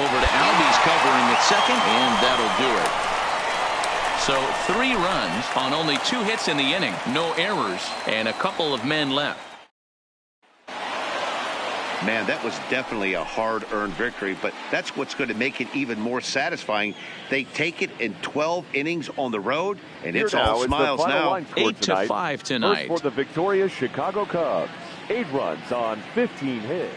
over to Albies covering at second, and that'll do it. So 3 runs on only 2 hits in the inning, no errors, and a couple of men left. Man, that was definitely a hard-earned victory, but that's what's going to make it even more satisfying. They take it in 12 innings on the road, and it's all smiles now. 8-5 tonight. First for the victorious Chicago Cubs. 8 runs on 15 hits.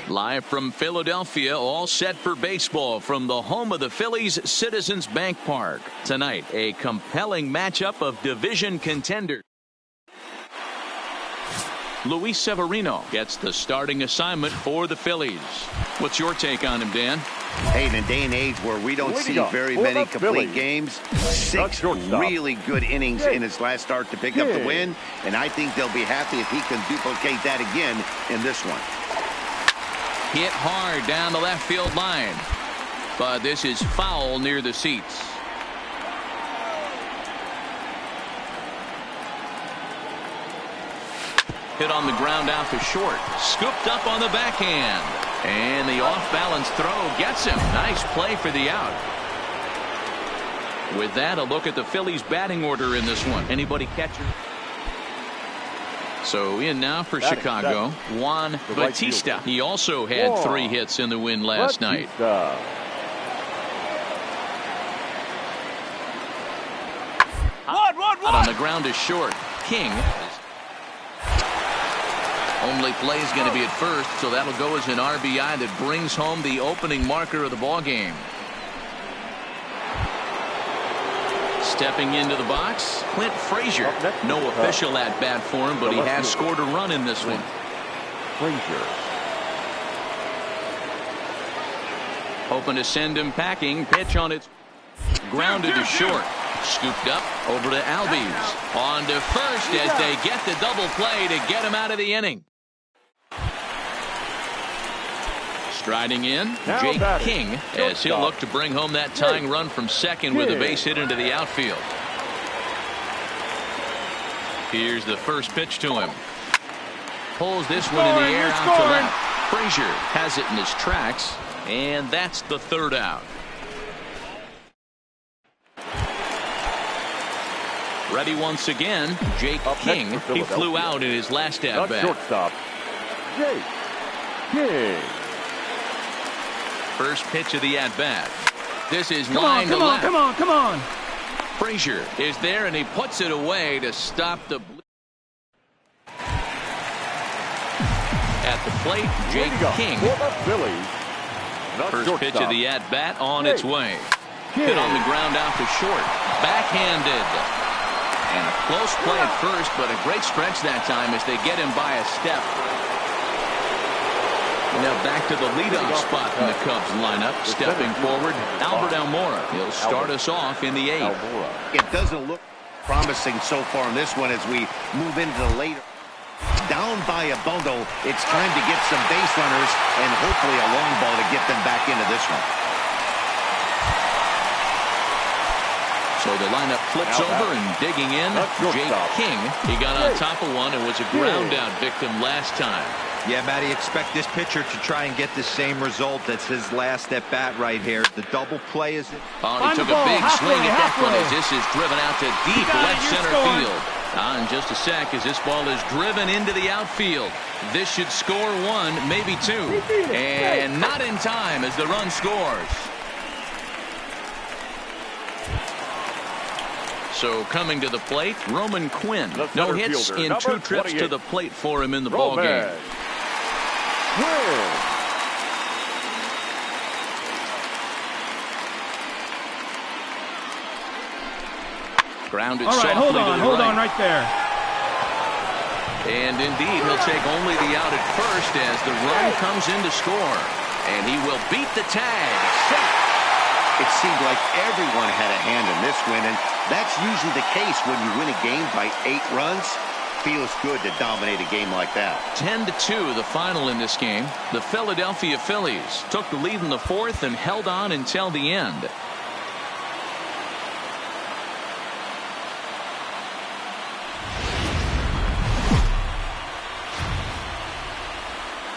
Live from Philadelphia, all set for baseball from the home of the Phillies, Citizens Bank Park. Tonight, a compelling matchup of division contenders. Luis Severino gets the starting assignment for the Phillies. What's your take on him, Dan? Hey, in a day and age where we don't see very many complete games, 6 really good innings in his last start to pick up the win, and I think they'll be happy if he can duplicate that again in this one. Hit hard down the left field line, but this is foul near the seats. Hit on the ground out to short. Scooped up on the backhand. And the off-balance throw gets him. Nice play for the out. With that, a look at the Phillies' batting order in this one. Anybody catcher? So in now for Chicago, Juan Bautista. He also had 3 hits in the win last night. Out on the ground is short. King. Only play is going to be at first, so that'll go as an RBI that brings home the opening marker of the ball game. Stepping into the box, Clint Frazier. No official at bat for him, but he has scored a run in this one. Frazier. Hoping to send him packing. Pitch on its grounded to short. Scooped up over to Albies. On to first as they get the double play to get him out of the inning. Striding in, Jake King, as he'll look to bring home that tying run from second with a base hit into the outfield. Here's the first pitch to him. Pulls this one in the air out to left. Frazier has it in his tracks, and that's the 3rd out. Ready once again, Jake King. He flew out in his last at-bat. Shortstop, Jake King. First pitch of the at-bat. This is line to left. Come on. Frazier is there, and he puts it away to stop the... At the plate, Jake King. First pitch of the at-bat on its way. Hit on the ground out to short. Backhanded. And a close play at first, but a great stretch that time as they get him by a step. Now back to the leadoff spot in the Cubs lineup. Stepping forward, Albert Almora. He'll start us off in the 8th. It doesn't look promising so far in this one as we move into the later. Down by a bundle, it's time to get some base runners and hopefully a long ball to get them back into this one. So the lineup flips over and digging in. Jake King. He got on top of one and was a ground out victim last time. Yeah, Matty, expect this pitcher to try and get the same result. That's his last at bat right here. The double play is... Oh, he took a big swing at that one as this is driven out to deep left center field. In just a sec as this ball is driven into the outfield. This should score 1, maybe 2. And not in time as the run scores. So coming to the plate, Roman Quinn. No hits in 2 trips to the plate for him in the ball game. Grounded softly to the right. Hold on right there. And indeed, he'll take only the out at first as the run comes in to score. And he will beat the tag. It seemed like everyone had a hand in this win, and that's usually the case when you win a game by 8 runs. Feels good to dominate a game like that. 10-2 the final in this game. The Philadelphia Phillies took the lead in the 4th and held on until the end.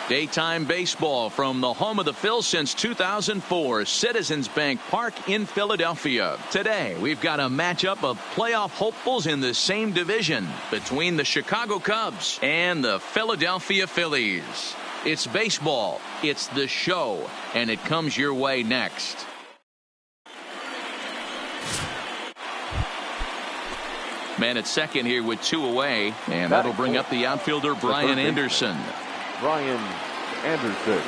Daytime baseball from the home of the Phils since 2004, Citizens Bank Park in Philadelphia. Today, we've got a matchup of playoff hopefuls in the same division between the Chicago Cubs and the Philadelphia Phillies. It's baseball, it's the show, and it comes your way next. Man at second here with 2 away, and that'll bring up the outfielder Brian Anderson. Brian Anderson.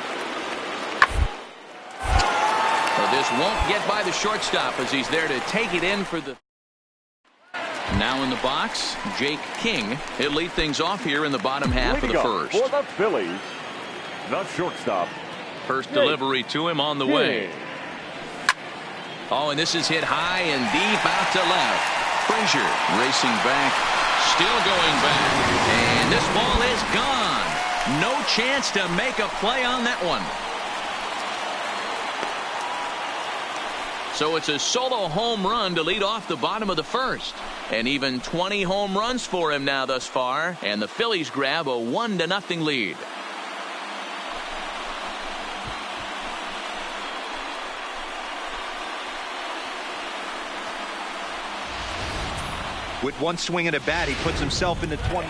So this won't get by the shortstop as he's there to take it in for the. Now in the box, Jake King. He'll lead things off here in the bottom half of the first. For the Phillies, the shortstop. First delivery to him on the way. Oh, and this is hit high and deep out to left. Frazier racing back, still going back, and this ball is gone. No chance to make a play on that one. So it's a solo home run to lead off the bottom of the first. And even 20 home runs for him now thus far, and the Phillies grab a 1-0 lead. With one swing at a bat, he puts himself into 20.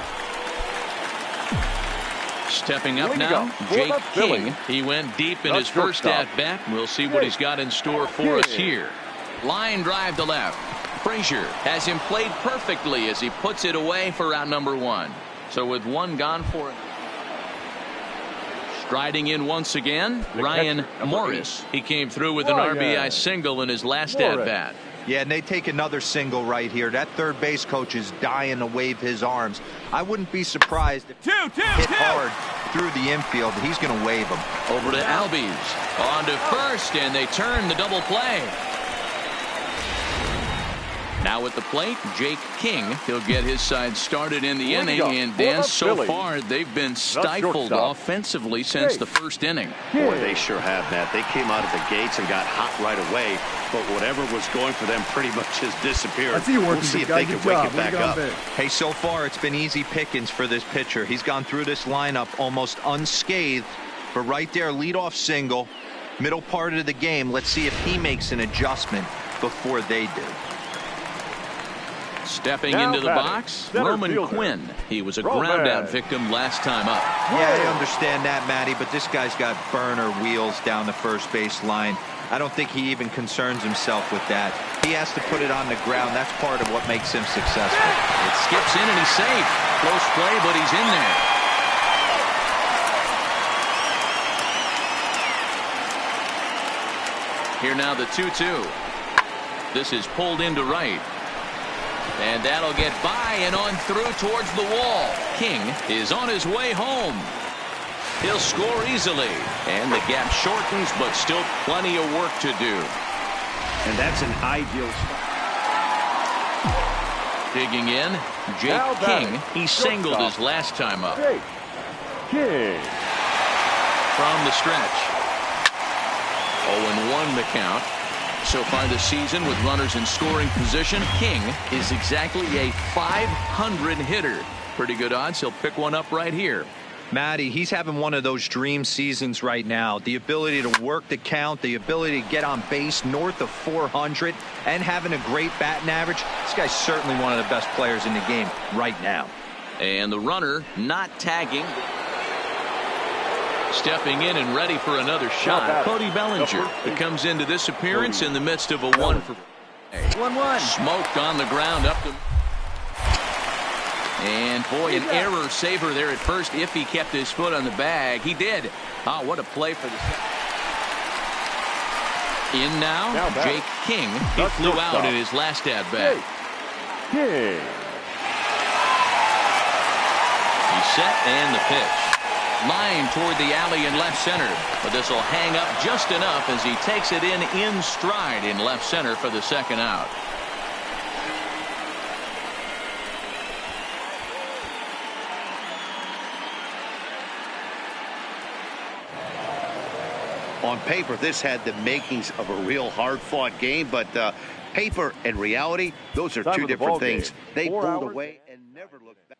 Stepping up now, Jake King. He went deep in his first at-bat. We'll see what he's got in store for us here. Line drive to left. Frazier has him played perfectly as he puts it away for out number 1. So with 1 gone for it. Striding in once again, Ryan Morris. He came through with an RBI single in his last at-bat. Yeah, and they take another single right here. That third base coach is dying to wave his arms. I wouldn't be surprised if hit hard through the infield. He's going to wave him. Over to Albies. On to first, and they turn the double play. Now at the plate, Jake King. He'll get his side started in the inning. And Dan, so far, they've been stifled offensively since the first inning. Boy, they sure have, Matt. They came out of the gates and got hot right away. But whatever was going for them pretty much has disappeared. We'll see if they can wake it back up. Hey, so far it's been easy pickings for this pitcher. He's gone through this lineup almost unscathed. But right there, leadoff single, middle part of the game. Let's see if he makes an adjustment before they do. Stepping into the box, Roman Quinn. He was a ground-out victim last time up. Yeah, I understand that, Matty, but this guy's got burner wheels down the first base line. I don't think he even concerns himself with that. He has to put it on the ground. That's part of what makes him successful. It skips in and he's safe. Close play, but he's in there. Here now the 2-2. This is pulled into right. And that'll get by and on through towards the wall. King is on his way home. He'll score easily. And the gap shortens, but still plenty of work to do. And that's an ideal spot. Digging in, Jake King. He singled his last time up. King. From the stretch. 0-1 the count. So far this season with runners in scoring position, King is exactly a .500 hitter. Pretty good odds he'll pick one up right here. Matty, he's having one of those dream seasons right now. The ability to work the count, the ability to get on base north of 400, and having a great batting average. This guy's certainly one of the best players in the game right now. And the runner not tagging. Stepping in and ready for another shot, Cody Bellinger. It comes into this appearance in the midst of a 1-1. Smoked on the ground up to. And boy, an error saver there at first if he kept his foot on the bag. He did. Oh, what a play for the. In now, Jake King. He flew out in his last at-bat. King. He's set and the pitch. Line toward the alley in left center, but this will hang up just enough as he takes it in stride in left center for the second out. On paper, this had the makings of a real hard-fought game, but paper and reality, those are two different things. They pulled away and never looked back.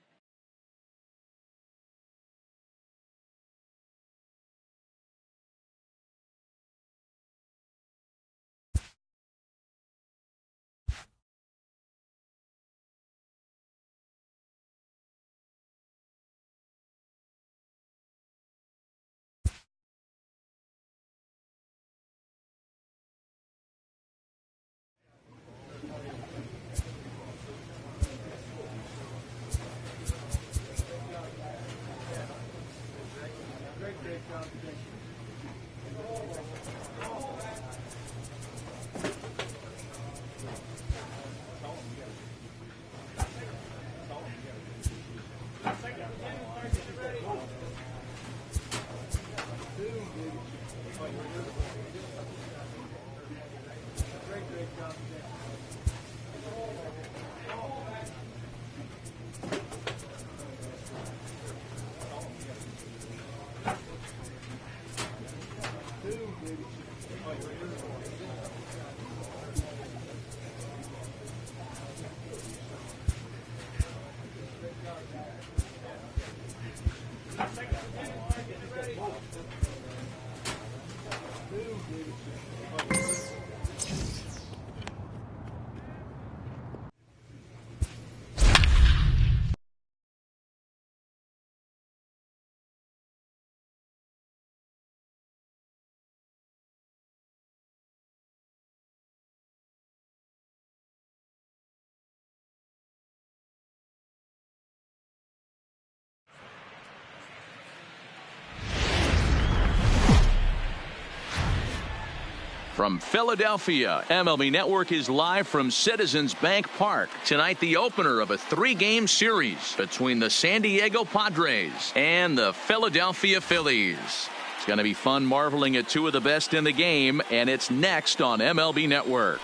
From Philadelphia, MLB Network is live from Citizens Bank Park. Tonight, the opener of a 3-game series between the San Diego Padres and the Philadelphia Phillies. It's going to be fun marveling at two of the best in the game, and it's next on MLB Network.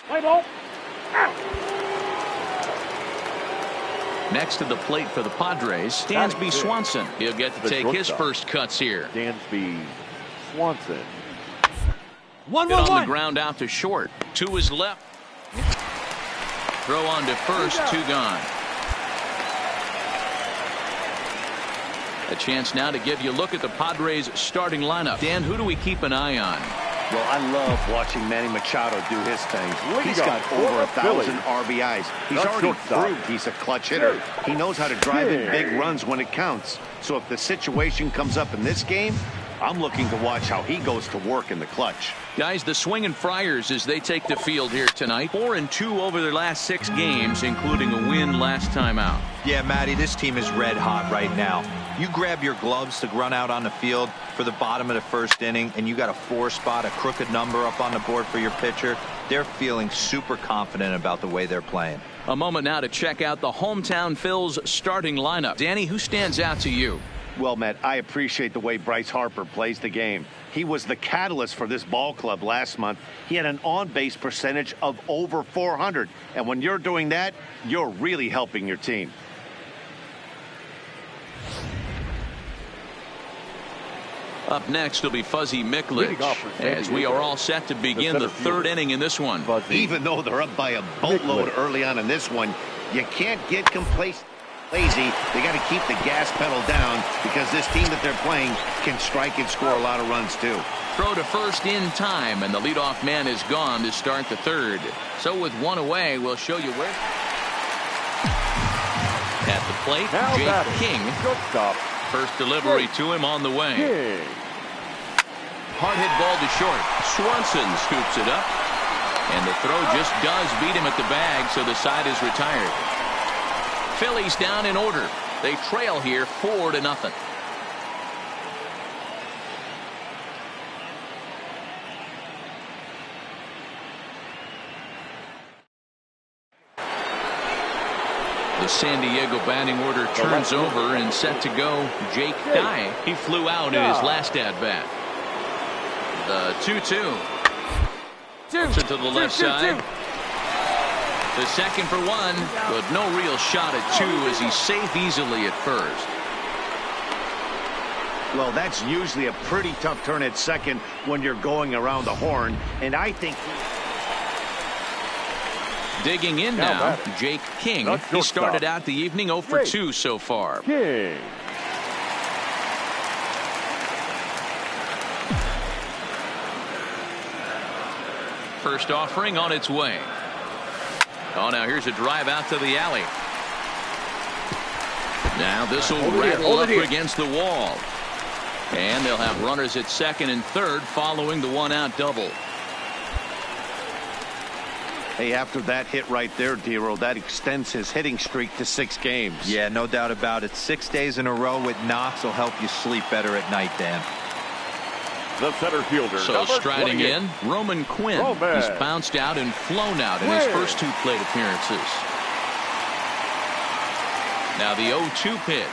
Play ball. Next to the plate for the Padres, Dansby Swanson. He'll get to take his first cuts here. Dansby Swanson. 1-1-1. On the ground out to short. To his left. Throw on to first. 2 gone. A chance now to give you a look at the Padres starting lineup. Dan, who do we keep an eye on? Well, I love watching Manny Machado do his thing. He's got over 1,000 RBIs. He's already proved he's a clutch hitter. He knows how to drive in big runs when it counts. So if the situation comes up in this game, I'm looking to watch how he goes to work in the clutch. Guys, the Swinging Friars as they take the field here tonight. 4-2 over their last 6 games, including a win last time out. Yeah, Matty, this team is red hot right now. You grab your gloves to run out on the field for the bottom of the first inning, and you got a 4 spot, a crooked number up on the board for your pitcher. They're feeling super confident about the way they're playing. A moment now to check out the hometown Phil's starting lineup. Danny, who stands out to you? Well, Matt, I appreciate the way Bryce Harper plays the game. He was the catalyst for this ball club last month. He had an on-base percentage of over 400. And when you're doing that, you're really helping your team. Up next will be Fuzzy Miklich as we are all set to begin the 3rd inning in this one. Even though they're up by a boatload early on in this one, you can't get complacent. Lazy. They got to keep the gas pedal down because this team that they're playing can strike and score a lot of runs too. Throw to first in time, and the leadoff man is gone to start the 3rd. So with 1 away, we'll show you where. At the plate, Jake King. First delivery to him on the way. Hard hit ball to short. Swanson scoops it up, and the throw just does beat him at the bag, so the side is retired. Phillies down in order. They trail here 4-0. The San Diego batting order turns over and set to go. Jake Dye. He flew out in his last at-bat. The 2-2. To the left side. The second for 1, but no real shot at 2 as he's safe easily at first. Well, that's usually a pretty tough turn at second when you're going around the horn, and I think digging in now, Jake King. He started out the evening 0 for 2 so far. First offering on its way. Oh, now here's a drive out to the alley. Now this will rattle up against the wall. And they'll have runners at second and third following the 1-out double. Hey, after that hit right there, Dero, that extends his hitting streak to 6 games. Yeah, no doubt about it. 6 days in a row with knocks will help you sleep better at night, Dan. The center fielder. So striding in, Roman Quinn. He's bounced out and flown out in his first 2 plate appearances. Now the 0-2 pitch.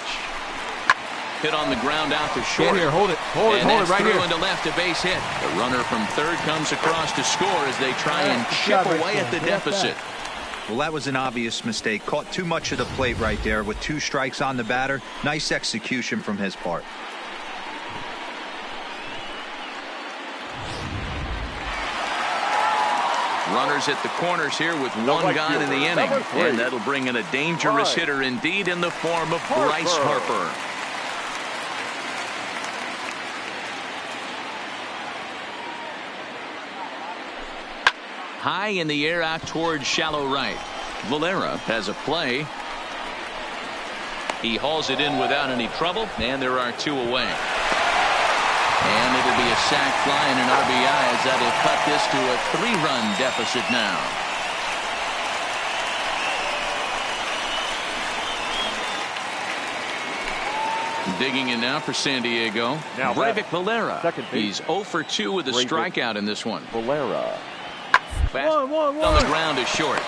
Hit on the ground out to short. Here, hold it right here. Into left, a base hit. The runner from third comes across to score as they try and chip away at the deficit. Well, that was an obvious mistake. Caught too much of the plate right there with 2 strikes on the batter. Nice execution from his part. Runners at the corners here with 1 gone in the inning. And that'll bring in a dangerous hitter indeed in the form of Bryce Harper. High in the air out towards shallow right. Valera has a play. He hauls it in without any trouble, and there are 2 away. And it'll be a sac fly and an RBI as that'll cut this to a 3-run deficit now. Digging in now for San Diego. Breivik Valera. He's 0 for 2 with a strikeout in this one. Valera. Fast on the ground is short.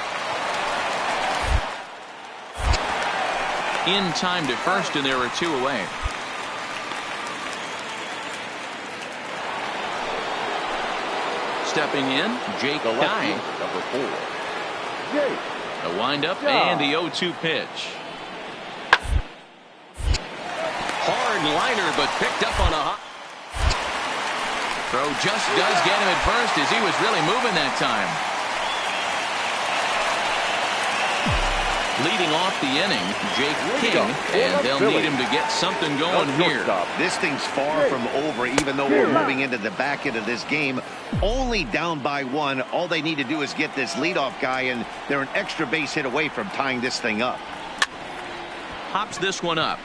In time to first, and there are 2 away. Stepping in, Jake Dye. Number 4. Jake. The windup and the 0-2 pitch. Hard liner, but picked up on a hop. Throw just does get him at first as he was really moving that time. Leading off the inning, Jake King, and they'll need him to get something going here. This thing's far from over, even though we're moving into the back end of this game. Only down by 1. All they need to do is get this leadoff guy, and they're an extra base hit away from tying this thing up. Pops this one up.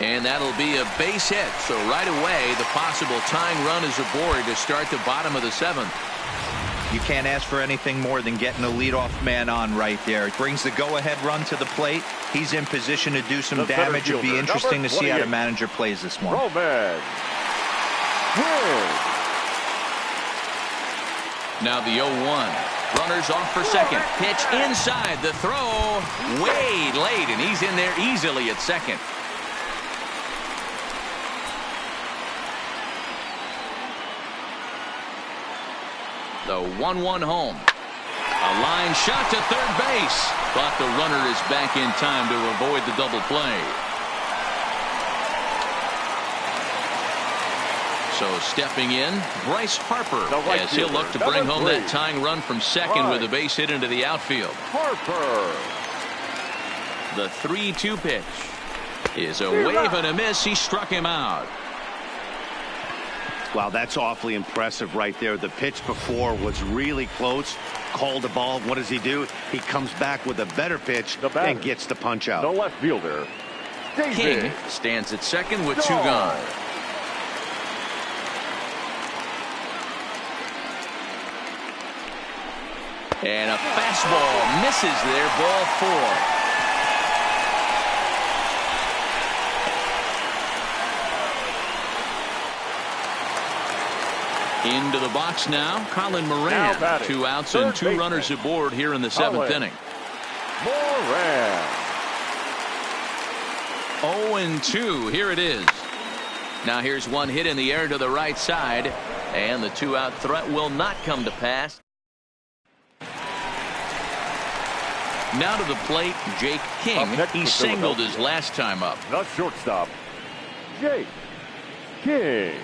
And that'll be a base hit. So right away, the possible tying run is aboard to start the bottom of the 7th. You can't ask for anything more than getting a leadoff man on right there. It brings the go-ahead run to the plate. He's in position to do some damage. It'll be interesting to see how the manager plays this one. Roman. Now the 0-1. Runners off for second. Pitch inside. The throw way late, and he's in there easily at second. The 1-1 home. A line shot to third base. But the runner is back in time to avoid the double play. So stepping in, Bryce Harper, as he'll look to bring home that tying run from second with a base hit into the outfield. Harper. The 3-2 pitch is a wave and a miss. He struck him out. Wow, that's awfully impressive right there. The pitch before was really close. Called the ball. What does he do? He comes back with a better pitch and gets the punch out. The left fielder, King, stands at second with 2 gone. And a fastball misses there. Ball 4. Into the box now, Colin Moran. 2 outs and 2 runners aboard here in the 7th inning. Moran. 0-2. Here it is. Now here's one hit in the air to the right side, and the 2-out threat will not come to pass. Now to the plate, Jake King. He singled his last time up. The shortstop, Jake King.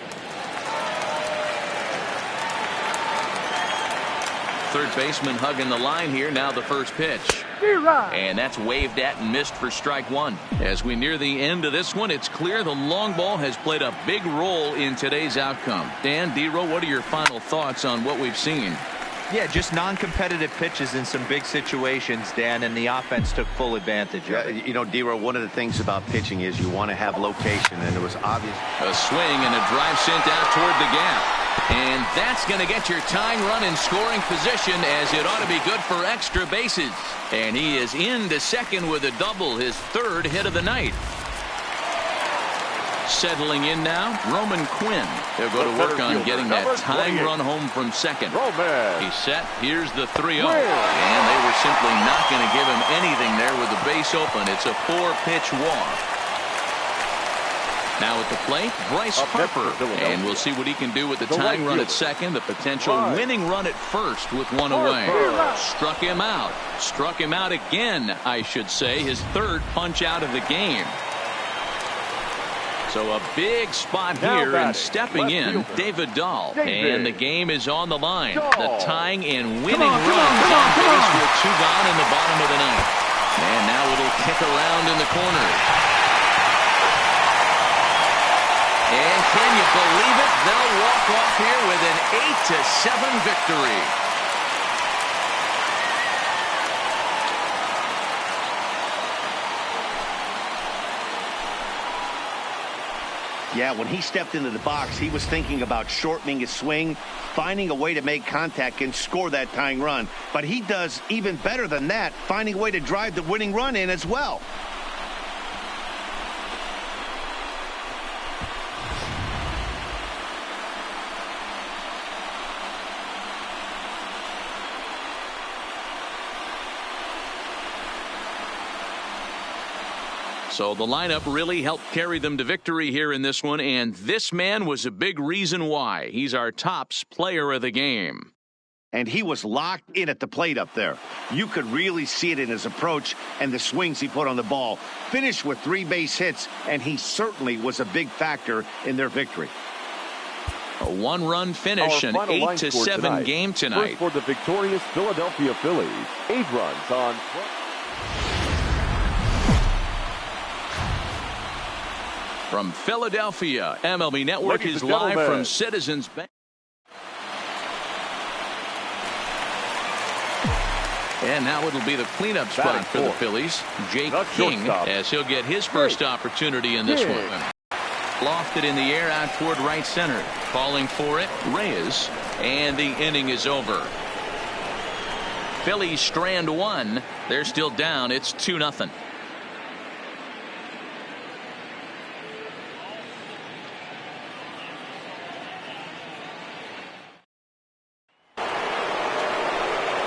Third baseman hugging the line here. Now the first pitch. And that's waved at and missed for strike 1. As we near the end of this one, it's clear the long ball has played a big role in today's outcome. Dan, Dero, what are your final thoughts on what we've seen? Yeah, just non-competitive pitches in some big situations, Dan, and the offense took full advantage of it. You know, Dero, one of the things about pitching is you want to have location, and it was obvious. A swing and a drive sent out toward the gap. And that's going to get your tying run in scoring position, as it ought to be good for extra bases. And he is into second with a double, his third hit of the night. Settling in now, Roman Quinn. They'll go to work on getting that tying run home from second. He's set. Here's the 3-0. And they were simply not going to give him anything there with the base open. It's a 4-pitch walk. Now at the plate, Bryce Harper. And we'll see what he can do with the tying run at second. The potential winning run at first with one away. Struck him out. Struck him out again, I should say. His third punch out of the game. So a big spot here, and stepping in, David Dahl. And the game is on the line. The tying and winning runs on base with 2 gone in the bottom of the ninth. And now it'll kick around in the corner. And can you believe it? They'll walk off here with an 8-7 victory. Yeah, when he stepped into the box, he was thinking about shortening his swing, finding a way to make contact and score that tying run. But he does even better than that, finding a way to drive the winning run in as well. So the lineup really helped carry them to victory here in this one, and this man was a big reason why. He's our tops player of the game. And he was locked in at the plate up there. You could really see it in his approach and the swings he put on the ball. Finished with 3 base hits, and he certainly was a big factor in their victory. A 1-run finish, an 8-7 game tonight. First for the victorious Philadelphia Phillies, 8 runs on... From Philadelphia, MLB Network is live from Citizens Bank. And now it'll be the cleanup spot for the Phillies. Jake King, as he'll get his first opportunity in this one. Lofted in the air out toward right center. Calling for it, Reyes. And the inning is over. Phillies strand 1. They're still down. It's 2-0.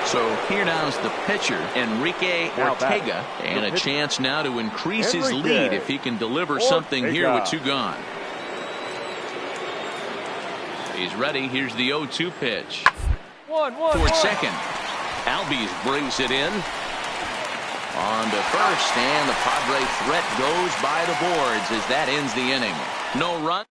So here now's the pitcher, Enrique Ortega, and a chance now to increase his lead if he can deliver something here with 2 gone. He's ready. Here's the 0-2 pitch. Towards second. Albies brings it in. On to first, and the Padre threat goes by the boards as that ends the inning. No run.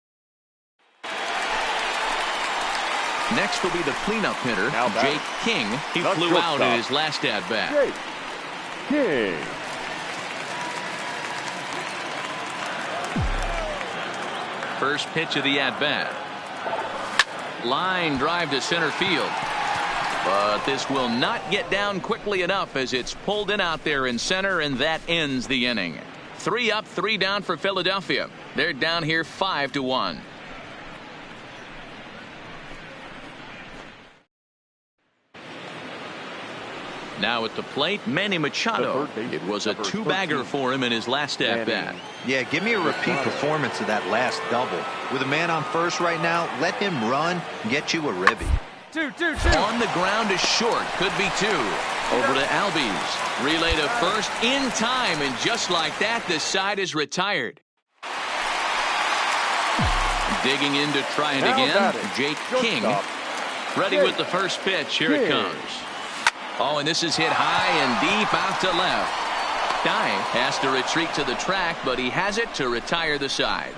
Next will be the cleanup hitter, Jake King. He flew out in his last at-bat. King. First pitch of the at-bat. Line drive to center field. But this will not get down quickly enough as it's pulled in out there in center, and that ends the inning. 3 up, 3 down for Philadelphia. They're down here 5-1. Now at the plate, Manny Machado. It was a 2-bagger for him in his last at-bat. Yeah, give me a repeat performance of that last double. With a man on first right now, let him run and get you a ribby. 2. On the ground is short. Could be 2. Over to Albies. Relay to first in time, and just like that, the side is retired. Digging in to try it again, Jake King. Ready with the first pitch. Here it comes. Oh, and this is hit high and deep out to left. Dye has to retreat to the track, but he has it to retire the side.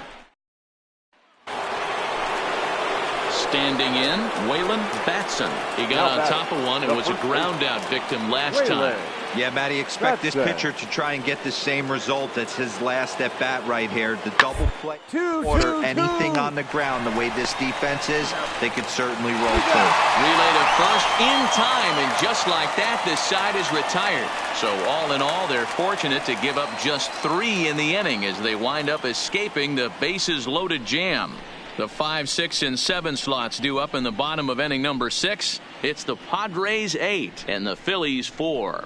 Standing in, Waylon Batson. He got on top of one and was a ground-out victim last time. Yeah, Matty, expect this pitcher to try and get the same result. That's his last at-bat right here. The double play order, anything on the ground, the way this defense is, they could certainly roll through. Relay to first in time, and just like that, this side is retired. So all in all, they're fortunate to give up just 3 in the inning as they wind up escaping the bases-loaded jam. The 5, 6, and 7 slots due up in the bottom of inning number 6. It's the Padres 8 and the Phillies 4.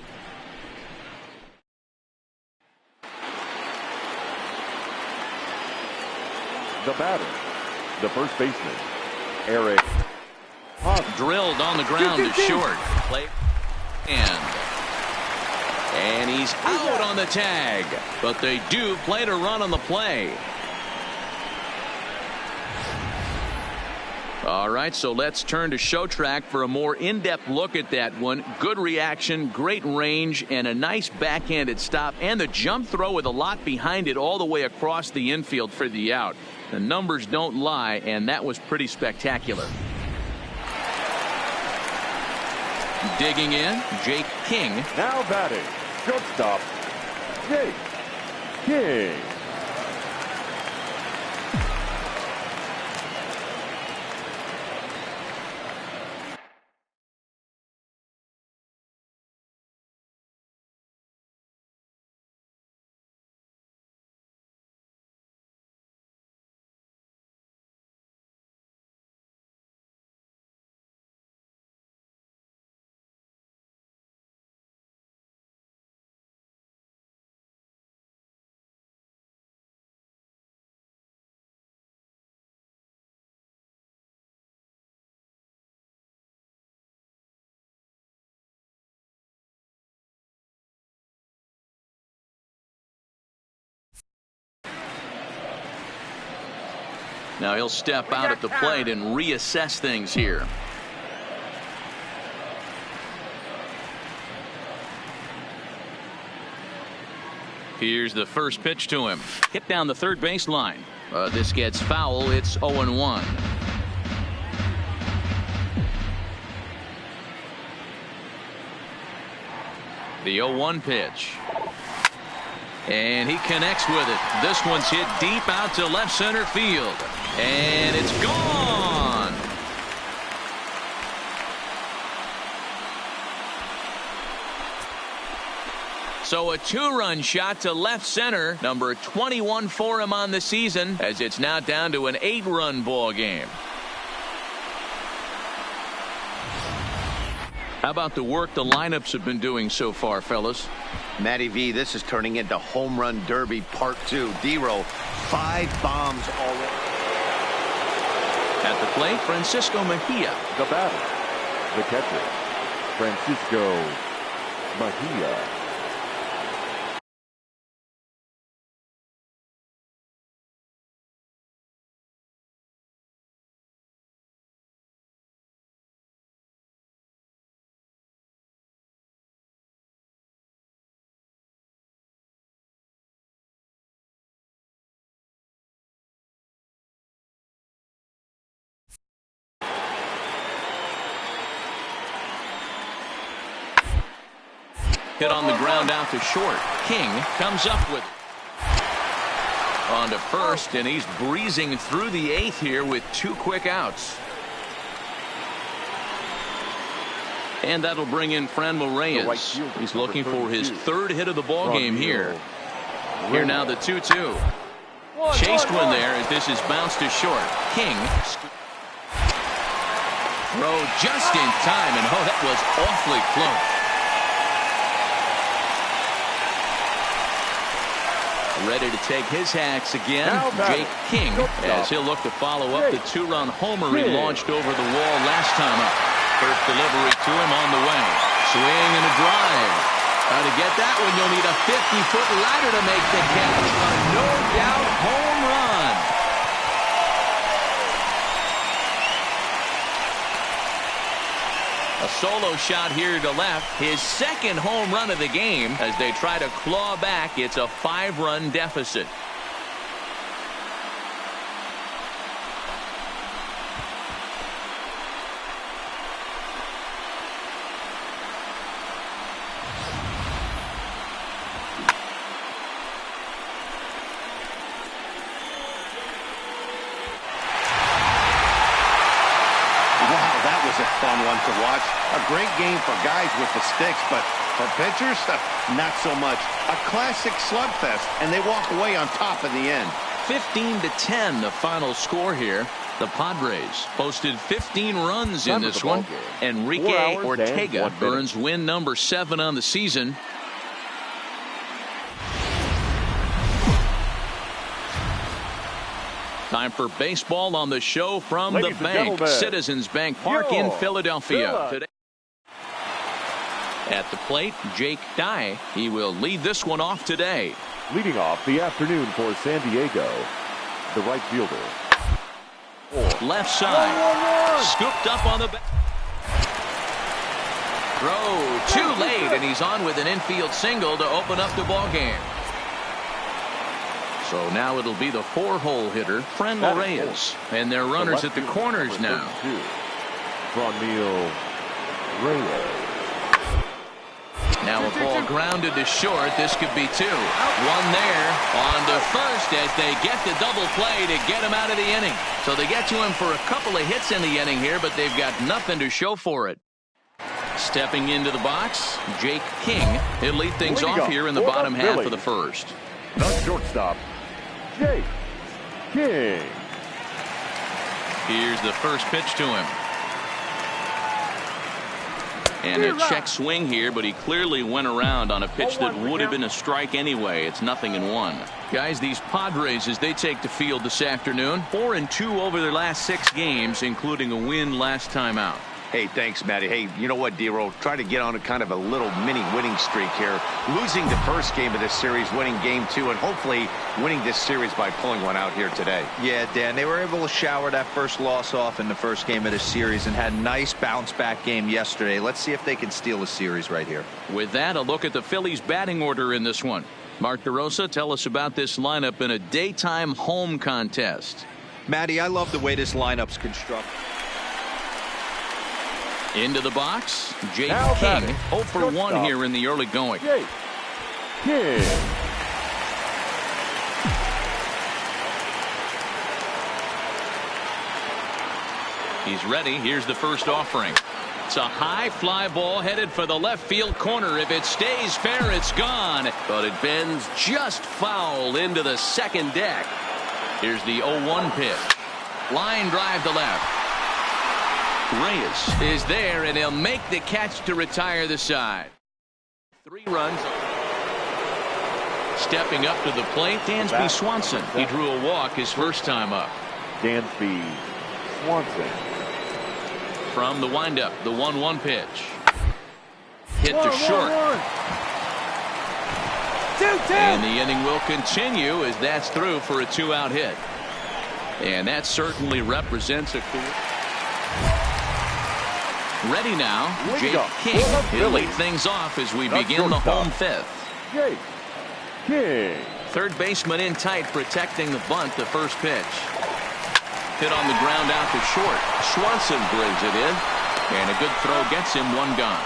The batter, the first baseman, Eric. Drilled on the ground to short. Play and he's out on the tag, but they do play to run on the play. All right, so let's turn to Show Track for a more in-depth look at that one. Good reaction, great range, and a nice backhanded stop, and the jump throw with a lot behind it all the way across the infield for the out. The numbers don't lie, and that was pretty spectacular. Digging in, Jake King. Now batting, shortstop, Jake King. Now he'll step out at the plate and reassess things here. Here's the first pitch to him. Hit down the third baseline. This gets foul. It's 0-1. The 0-1 pitch. And he connects with it. This one's hit deep out to left center field. And it's gone. So a 2-run shot to left center. Number 21 for him on the season, as it's now down to an 8-run ball game. How about the work the lineups have been doing so far, fellas? Matty V, this is turning into Home Run Derby Part 2. D-Row, 5 bombs already. At the plate, Francisco Mejia. The batter, the catcher, Francisco Mejia. Hit on the ground out to short. King comes up with on to first, and he's breezing through the 8th here with 2 quick outs. And that'll bring in Franmil Reyes. He's looking for his 3rd hit of the ball game here. Here now the 2-2. Chased one there as this is bounced to short. King throw just in time, and oh, that was awfully close. Ready to take his hacks again, Jake King, as he'll look to follow up the 2-run homer he launched over the wall last time up. First delivery to him on the way. Swing and a drive. How to get that one, you'll need a 50-foot ladder to make the catch. A no-doubt home run. A solo shot here to left. His 2nd home run of the game as they try to claw back. It's a 5-run deficit. Fun one to watch. A great game for guys with the sticks, but for pitchers, not so much. A classic slugfest, and they walk away on top in the end. 15-10 the final score here. The Padres posted 15 runs in this one. Enrique Ortega earns win number 7 on the season. Time for baseball on the show from the bank. Citizens Bank Park in Philadelphia. Today at the plate, Jake Dye. He will lead this one off today. Leading off the afternoon for San Diego, the right fielder. Left side. Scooped up on the back. Throw too late, and he's on with an infield single to open up the ball game. So now it'll be the 4-hole hitter, Friendly Reyes. And they're runners at the corners now. Friendly Reyes. Now a ball grounded to short. This could be 2. One there on to first as they get the double play to get him out of the inning. So they get to him for a couple of hits in the inning here, but they've got nothing to show for it. Stepping into the box, Jake King. He'll lead things off here in the bottom half of the first. The shortstop, Jake King. Here's the first pitch to him. And a check swing here, but he clearly went around on a pitch that would have been a strike anyway. It's 0-1. Guys, these Padres, as they take the field this afternoon, 4-2 over their last 6 games, including a win last time out. Hey, thanks, Matty. Hey, you know what, D-Roll? Try to get on a kind of a little mini winning streak here. Losing the first game of this series, winning game 2, and hopefully winning this series by pulling one out here today. Yeah, Dan, they were able to shower that first loss off in the first game of this series and had a nice bounce-back game yesterday. Let's see if they can steal a series right here. With that, a look at the Phillies' batting order in this one. Mark DeRosa, tell us about this lineup in a daytime home contest. Matty, I love the way this lineup's constructed. Into the box, Jake King, 0 for 1 here in the early going. Jake King. He's ready. Here's the first offering. It's a high fly ball headed for the left field corner. If it stays fair, it's gone. But it bends just foul into the second deck. Here's the 0-1 pitch. Line drive to left. Reyes is there, and he'll make the catch to retire the side. 3 runs. Stepping up to the plate, Dansby Swanson. He drew a walk his first time up. Dansby Swanson. From the windup, the 1-1 pitch. Hit to short. 2-2. And the inning will continue as that's through for a 2-out hit. And that certainly represents a career. Ready now, Jake King. He'll lead things off as we begin the home 5th. Jake King. Third baseman in tight, protecting the bunt. The first pitch. Hit on the ground out to short. Swanson brings it in. And a good throw gets him 1 gone.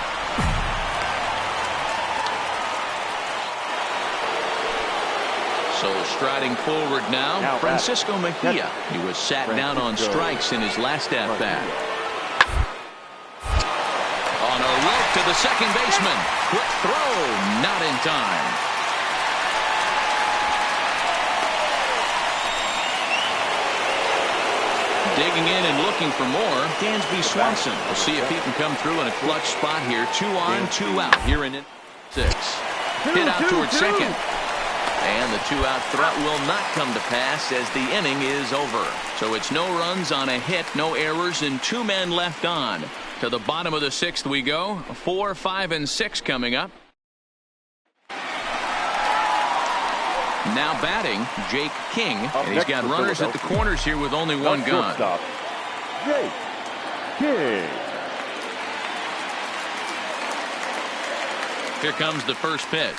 So striding forward now, Francisco Mejia. He was sat down on strikes in his last at-bat. On a rope to the second baseman. Quick throw, not in time. Digging in and looking for more, Dansby Swanson. We'll see if he can come through in a clutch spot here. 2 on, 2 out here in 6. Hit out towards second. And the 2-out threat will not come to pass as the inning is over. So it's no runs on a hit, no errors, and 2 men left on. To the bottom of the 6th we go. 4, 5, and 6 coming up. Now batting, Jake King. And he's got runners at the corners here with only 1 gone. Jake King. Here comes the first pitch.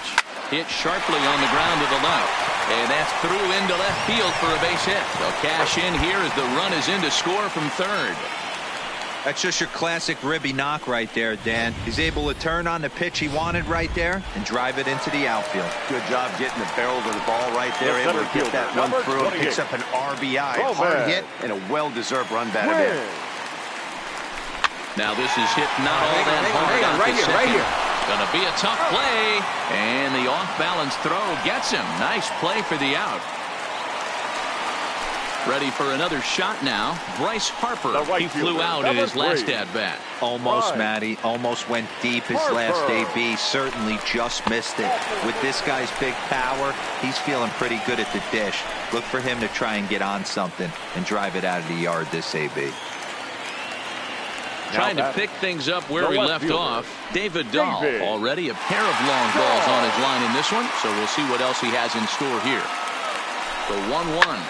Hit sharply on the ground to the left. And that's through into left field for a base hit. They'll cash in here as the run is in to score from third. That's just your classic ribby knock right there, Dan. He's able to turn on the pitch he wanted right there and drive it into the outfield. Good job getting the barrel of the ball right there. Able to get that one through. Picks up an RBI. Hard hit and a well-deserved run batted in. Now this is hit not all that hard. Right here. Gonna be a tough play. And the off-balance throw gets him. Nice play for the out. Ready for another shot now. Bryce Harper. He flew out in his last at-bat. Almost, Matty. Almost went deep his last AB. Certainly just missed it. With this guy's big power, he's feeling pretty good at the dish. Look for him to try and get on something and drive it out of the yard this AB. Trying to pick things up where we left off. David Dahl. Already a pair of long balls on his line in this one, so we'll see what else he has in store here. The 1-1.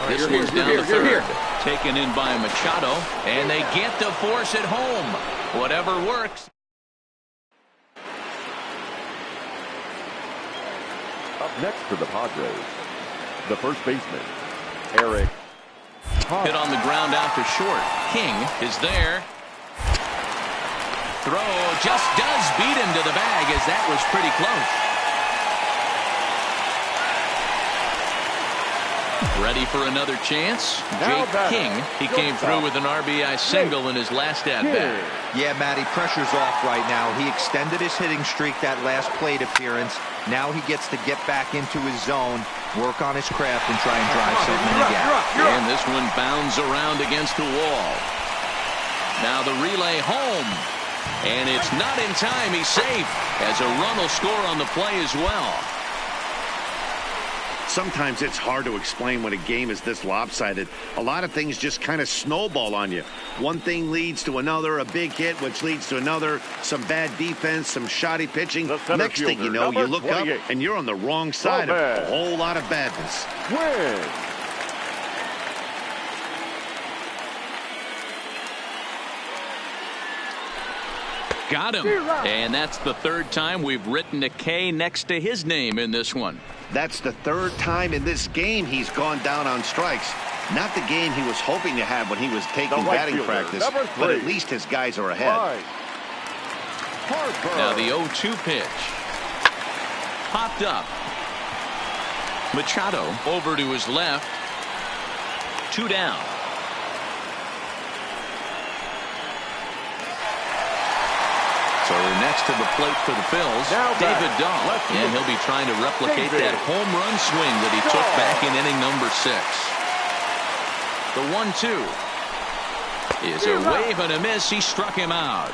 This one's down the third. Taken in by Machado, and they get to force it home. Whatever works. Up next for the Padres, the first baseman, Eric. Hit on the ground out to short. King is there. Throw just does beat him to the bag, as that was pretty close. Ready for another chance. Jake King. He came through with an RBI single in his last at-bat. Yeah, Matty, pressure's off right now. He extended his hitting streak that last plate appearance. Now he gets to get back into his zone, work on his craft, and try and drive something in again. And this one bounds around against the wall. Now the relay home. And it's not in time. He's safe, as a run will score on the play as well. Sometimes it's hard to explain when a game is this lopsided. A lot of things just kind of snowball on you. One thing leads to another, a big hit, which leads to another, some bad defense, some shoddy pitching. Next thing you know, you look up and you're on the wrong side of a whole lot of badness. Win. Got him. And that's the third time we've written a K next to his name in this one. That's the third time in this game he's gone down on strikes. Not the game he was hoping to have when he was taking batting practice, but at least his guys are ahead. Now the 0-2 pitch. Popped up. Machado over to his left. 2 down. So next to the plate for the Phils, David Dahl, and he'll be trying to replicate that home run swing that he took back in inning number 6. The 1-2 is a wave and a miss. He struck him out.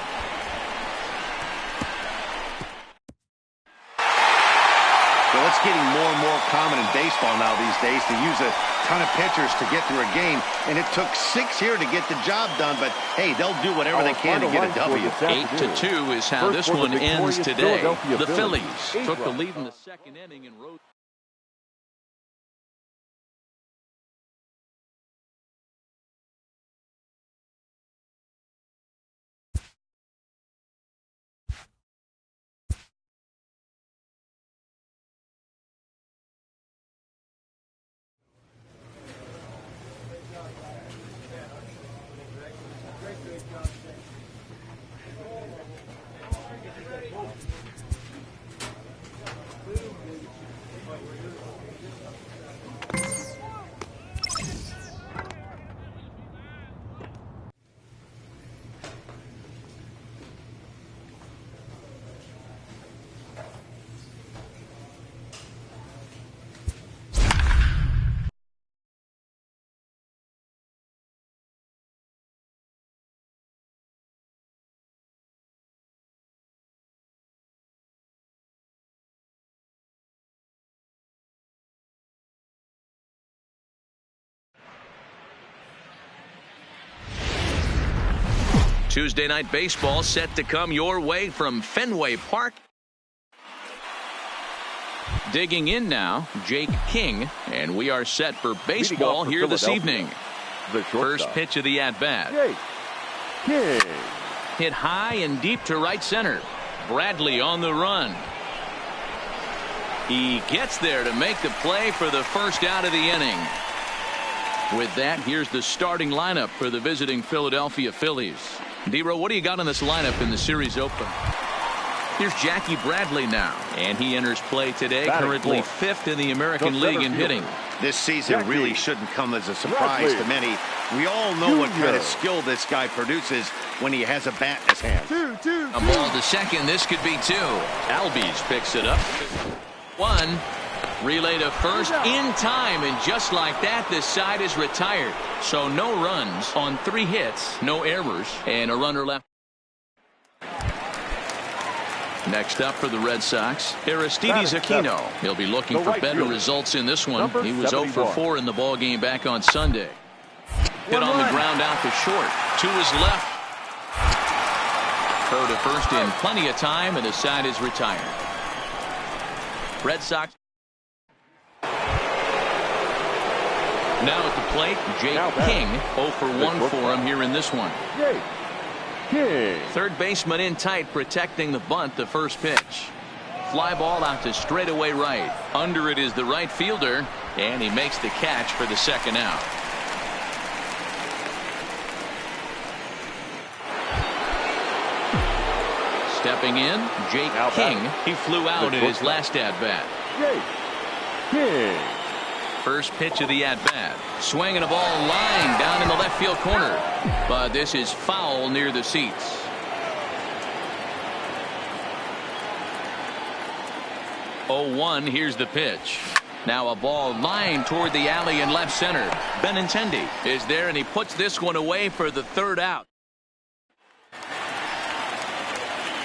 Well, it's getting more and more common in baseball now these days to use a ton of pitchers to get through a game, and it took 6 here to get the job done, but hey, they'll do whatever they can to get a W. 8-2 is how this one ends today. The Phillies took the lead in the second inning and rode. Tuesday night baseball set to come your way from Fenway Park. Digging in now, Jake King, and we are set for baseball here this evening. First pitch of the at-bat. Hit high and deep to right center. Bradley on the run. He gets there to make the play for the first out of the inning. With that, here's the starting lineup for the visiting Philadelphia Phillies. D-Row, what do you got in this lineup in the series open? Here's Jackie Bradley now, and he enters play today, currently 5th in the American League in hitting. This season really shouldn't come as a surprise to many. We all know what kind of skill this guy produces when he has a bat in his hand. A ball to second. This could be 2. Albies picks it up. 1. Relay to first in time, and just like that, this side is retired. So no runs on 3 hits, no errors, and a runner left. Next up for the Red Sox, StagiestSkate's Aquino. He'll be looking for better results in this one. He was 0 for 4 in the ball game back on Sunday. Hit on the ground out to short. To his left. Throw to first in plenty of time, and the side is retired. Red Sox. Now at the plate, Jake King. 0 for 1 for him here in this one. Third baseman in tight, protecting the bunt, the first pitch. Fly ball out to straightaway right. Under it is the right fielder, and he makes the catch for the second out. Stepping in, Jake King. He flew out in his last at-bat. First pitch of the at-bat. Swinging a ball line down in the left field corner. But this is foul near the seats. Oh, 1, here's the pitch. Now a ball lined toward the alley in left center. Benintendi is there, and he puts this one away for the third out.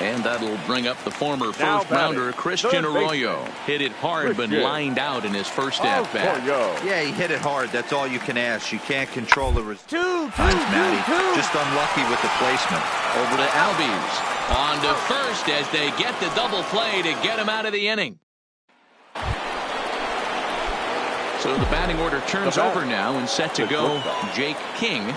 And that'll bring up the former first-rounder Christian Arroyo. Hit it hard, but lined out in his first at-bat. Yeah, he hit it hard. That's all you can ask. You can't control the result. Matty. Just unlucky with the placement. Over to Albies. On to first as they get the double play to get him out of the inning. So the batting order turns over now and set to go Jake King.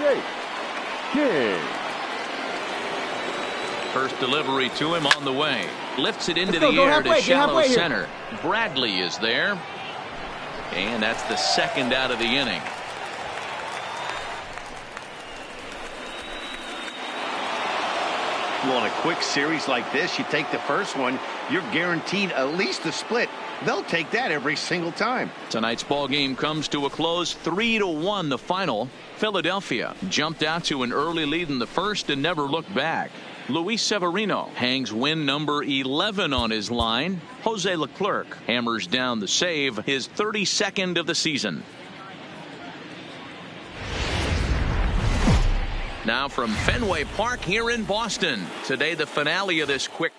First delivery to him on the way. Lifts it into the air to shallow center. Bradley is there. And that's the second out of the inning. Well, in a quick series like this, you take the first one, you're guaranteed at least a split. They'll take that every single time. Tonight's ball game comes to a close, 3-1 the final. Philadelphia jumped out to an early lead in the first and never looked back. Luis Severino hangs win number 11 on his line. Jose Leclerc hammers down the save, his 32nd of the season. Now from Fenway Park here in Boston. Today the finale of this quick.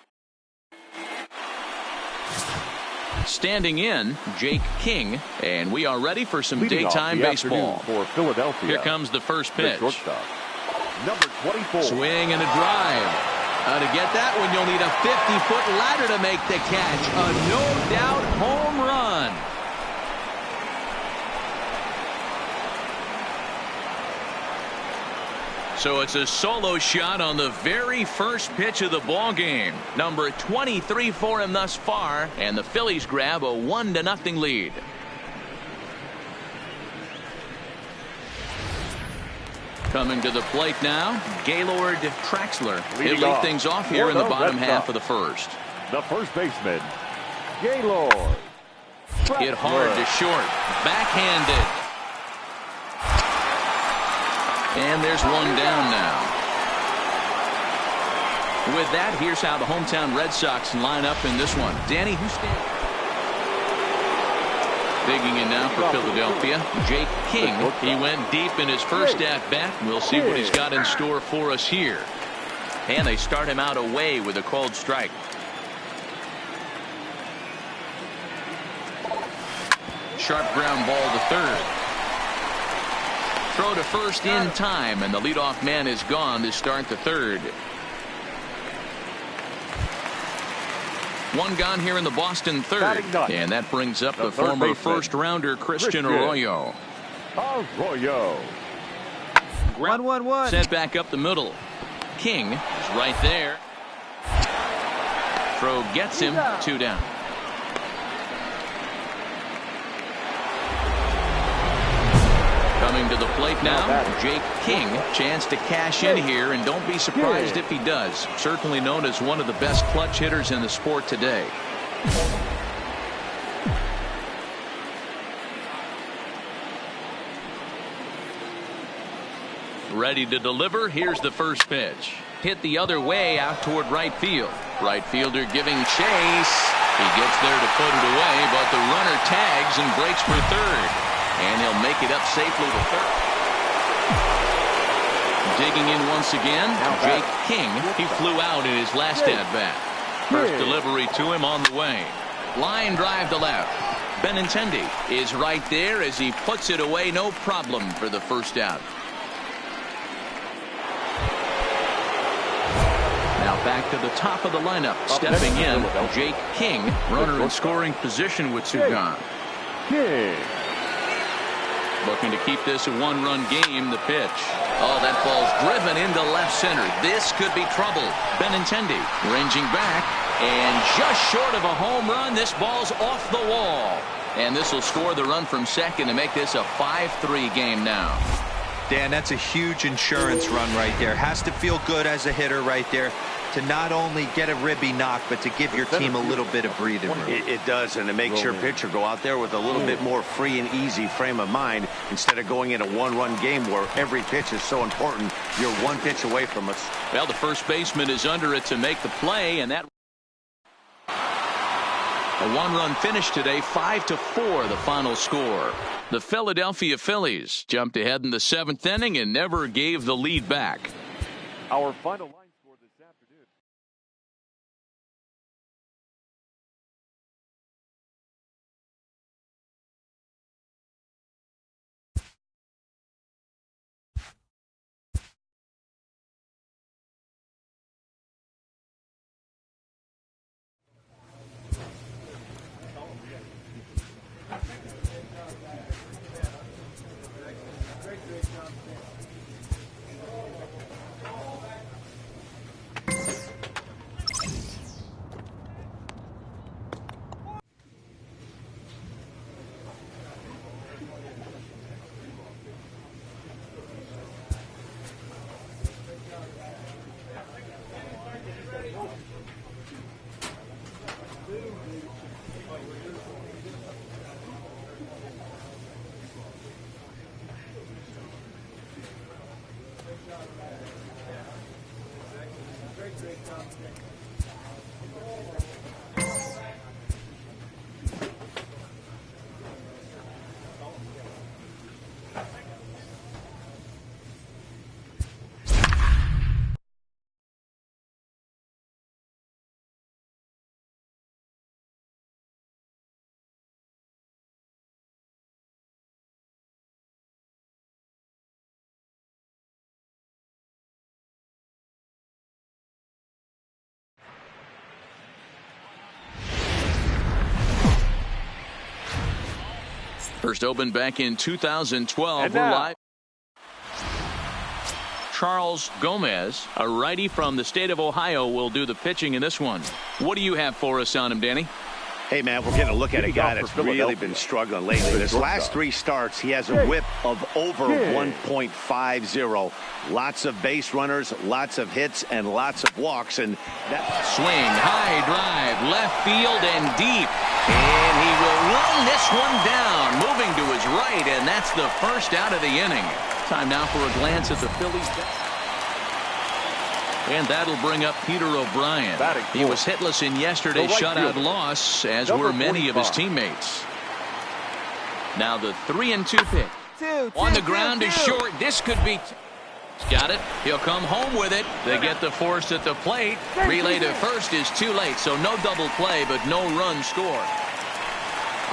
Standing in, Jake King, and we are ready for some daytime baseball. For Philadelphia. Here comes the first pitch. Number 24. Swing and a drive. To get that one, you'll need a 50-foot ladder to make the catch. A no-doubt home run. So it's a solo shot on the very first pitch of the ball game. Number 23 for him thus far, and the Phillies grab a 1-0 lead. Coming to the plate now, Gaylord Traxler. He'll lead things off here in the bottom half of the first. The first baseman, Gaylord. Hit hard to short, backhanded. And there's one down now. With that, here's how the hometown Red Sox line up in this one. Danny, who's standing? Digging in now for Philadelphia, Jake King. He went deep in his first at-bat. We'll see what he's got in store for us here. And they start him out away with a called strike. Sharp ground ball to third. Throw to first in time, and the leadoff man is gone to start the third. One gone here in the Boston third, and that brings up the former first-rounder Christian Arroyo. 1-1-1. Sent back up the middle. King is right there. Throw gets him, 2 down. Coming to the plate now, Jake King. Chance to cash in here, and don't be surprised if he does. Certainly known as one of the best clutch hitters in the sport today. Ready to deliver. Here's the first pitch. Hit the other way out toward right field. Right fielder giving chase. He gets there to put it away, but the runner tags and breaks for third. And he'll make it up safely to third. Digging in once again, Jake King. He flew out in his last at-bat. First delivery to him on the way. Line drive to left. Benintendi is right there as he puts it away. No problem for the first out. Now back to the top of the lineup. Stepping in, Jake King. Runner in scoring position with two gone. Looking to keep this a one-run game. The pitch. Oh, that ball's driven into left center. This could be trouble. Benintendi ranging back. And just short of a home run, this ball's off the wall. And this will score the run from second to make this a 5-3 game now. Dan, that's a huge insurance run right there. Has to feel good as a hitter right there to not only get a ribby knock, but to give your team a little bit of breathing room. It does, and it makes your pitcher go out there with a little bit more free and easy frame of mind instead of going in a one-run game where every pitch is so important. You're one pitch away from us. Well, the first baseman is under it to make the play, and that a one-run finish today, 5-4 the final score. The Philadelphia Phillies jumped ahead in the 7th inning and never gave the lead back. Our final line score this afternoon. First opened back in 2012. We're live. Charles Gomez, a righty from the state of Ohio, will do the pitching in this one. What do you have for us on him, Danny? Hey, man, we're getting a look at a guy that's really been struggling lately. His last 3 starts, he has a whip of over 1.50. Lots of base runners, lots of hits, and lots of walks. And that swing, high drive, left field and deep. And he will run this one down, moving to his right, and that's the first out of the inning. Time now for a glance at the Phillies. And that'll bring up Peter O'Brien. He was hitless in yesterday's shutout loss, as were many of his teammates. Now the 3-2 pitch. On the ground is short. This could be... Got it. He'll come home with it. They get the force at the plate. Relay to first is too late, so no double play, but no run scored.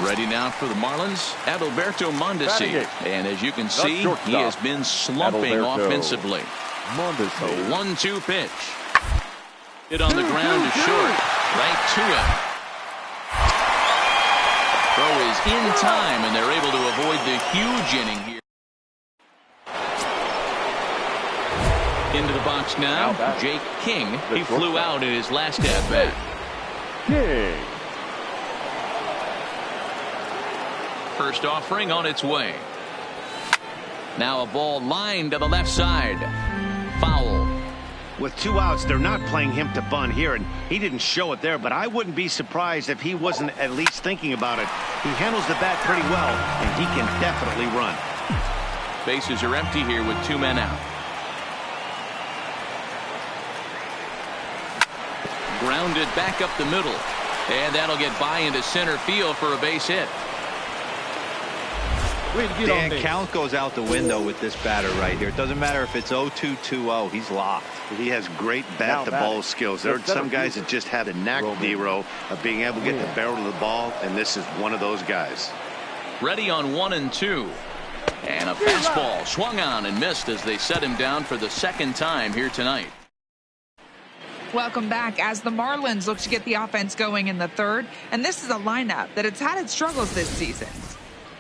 Ready now for the Marlins, Adalberto Mondesi. And as you can see, he has been slumping offensively. A 1-2 pitch. Hit on the ground is short. Right to it. Throw is in time, and they're able to avoid the huge inning here. Into the box now, Jake King. He flew out in his last at-bat. First offering on its way. Now a ball lined to the left side. Foul. With 2 outs, they're not playing him to bunt here, and he didn't show it there, but I wouldn't be surprised if he wasn't at least thinking about it. He handles the bat pretty well, and he can definitely run. Bases are empty here with 2 men out. Grounded back up the middle, and that'll get by into center field for a base hit. Dan, count goes out the window with this batter right here. It doesn't matter if it's 0-2, 2-0. He's locked. He has great bat-to-ball skills. There are some guys that just have a knack, D-Row, of being able to get the barrel of the ball, and this is one of those guys. Ready on 1 and 2. And a fastball swung on and missed as they set him down for the second time here tonight. Welcome back as the Marlins look to get the offense going in the third. And this is a lineup that has had its struggles this season.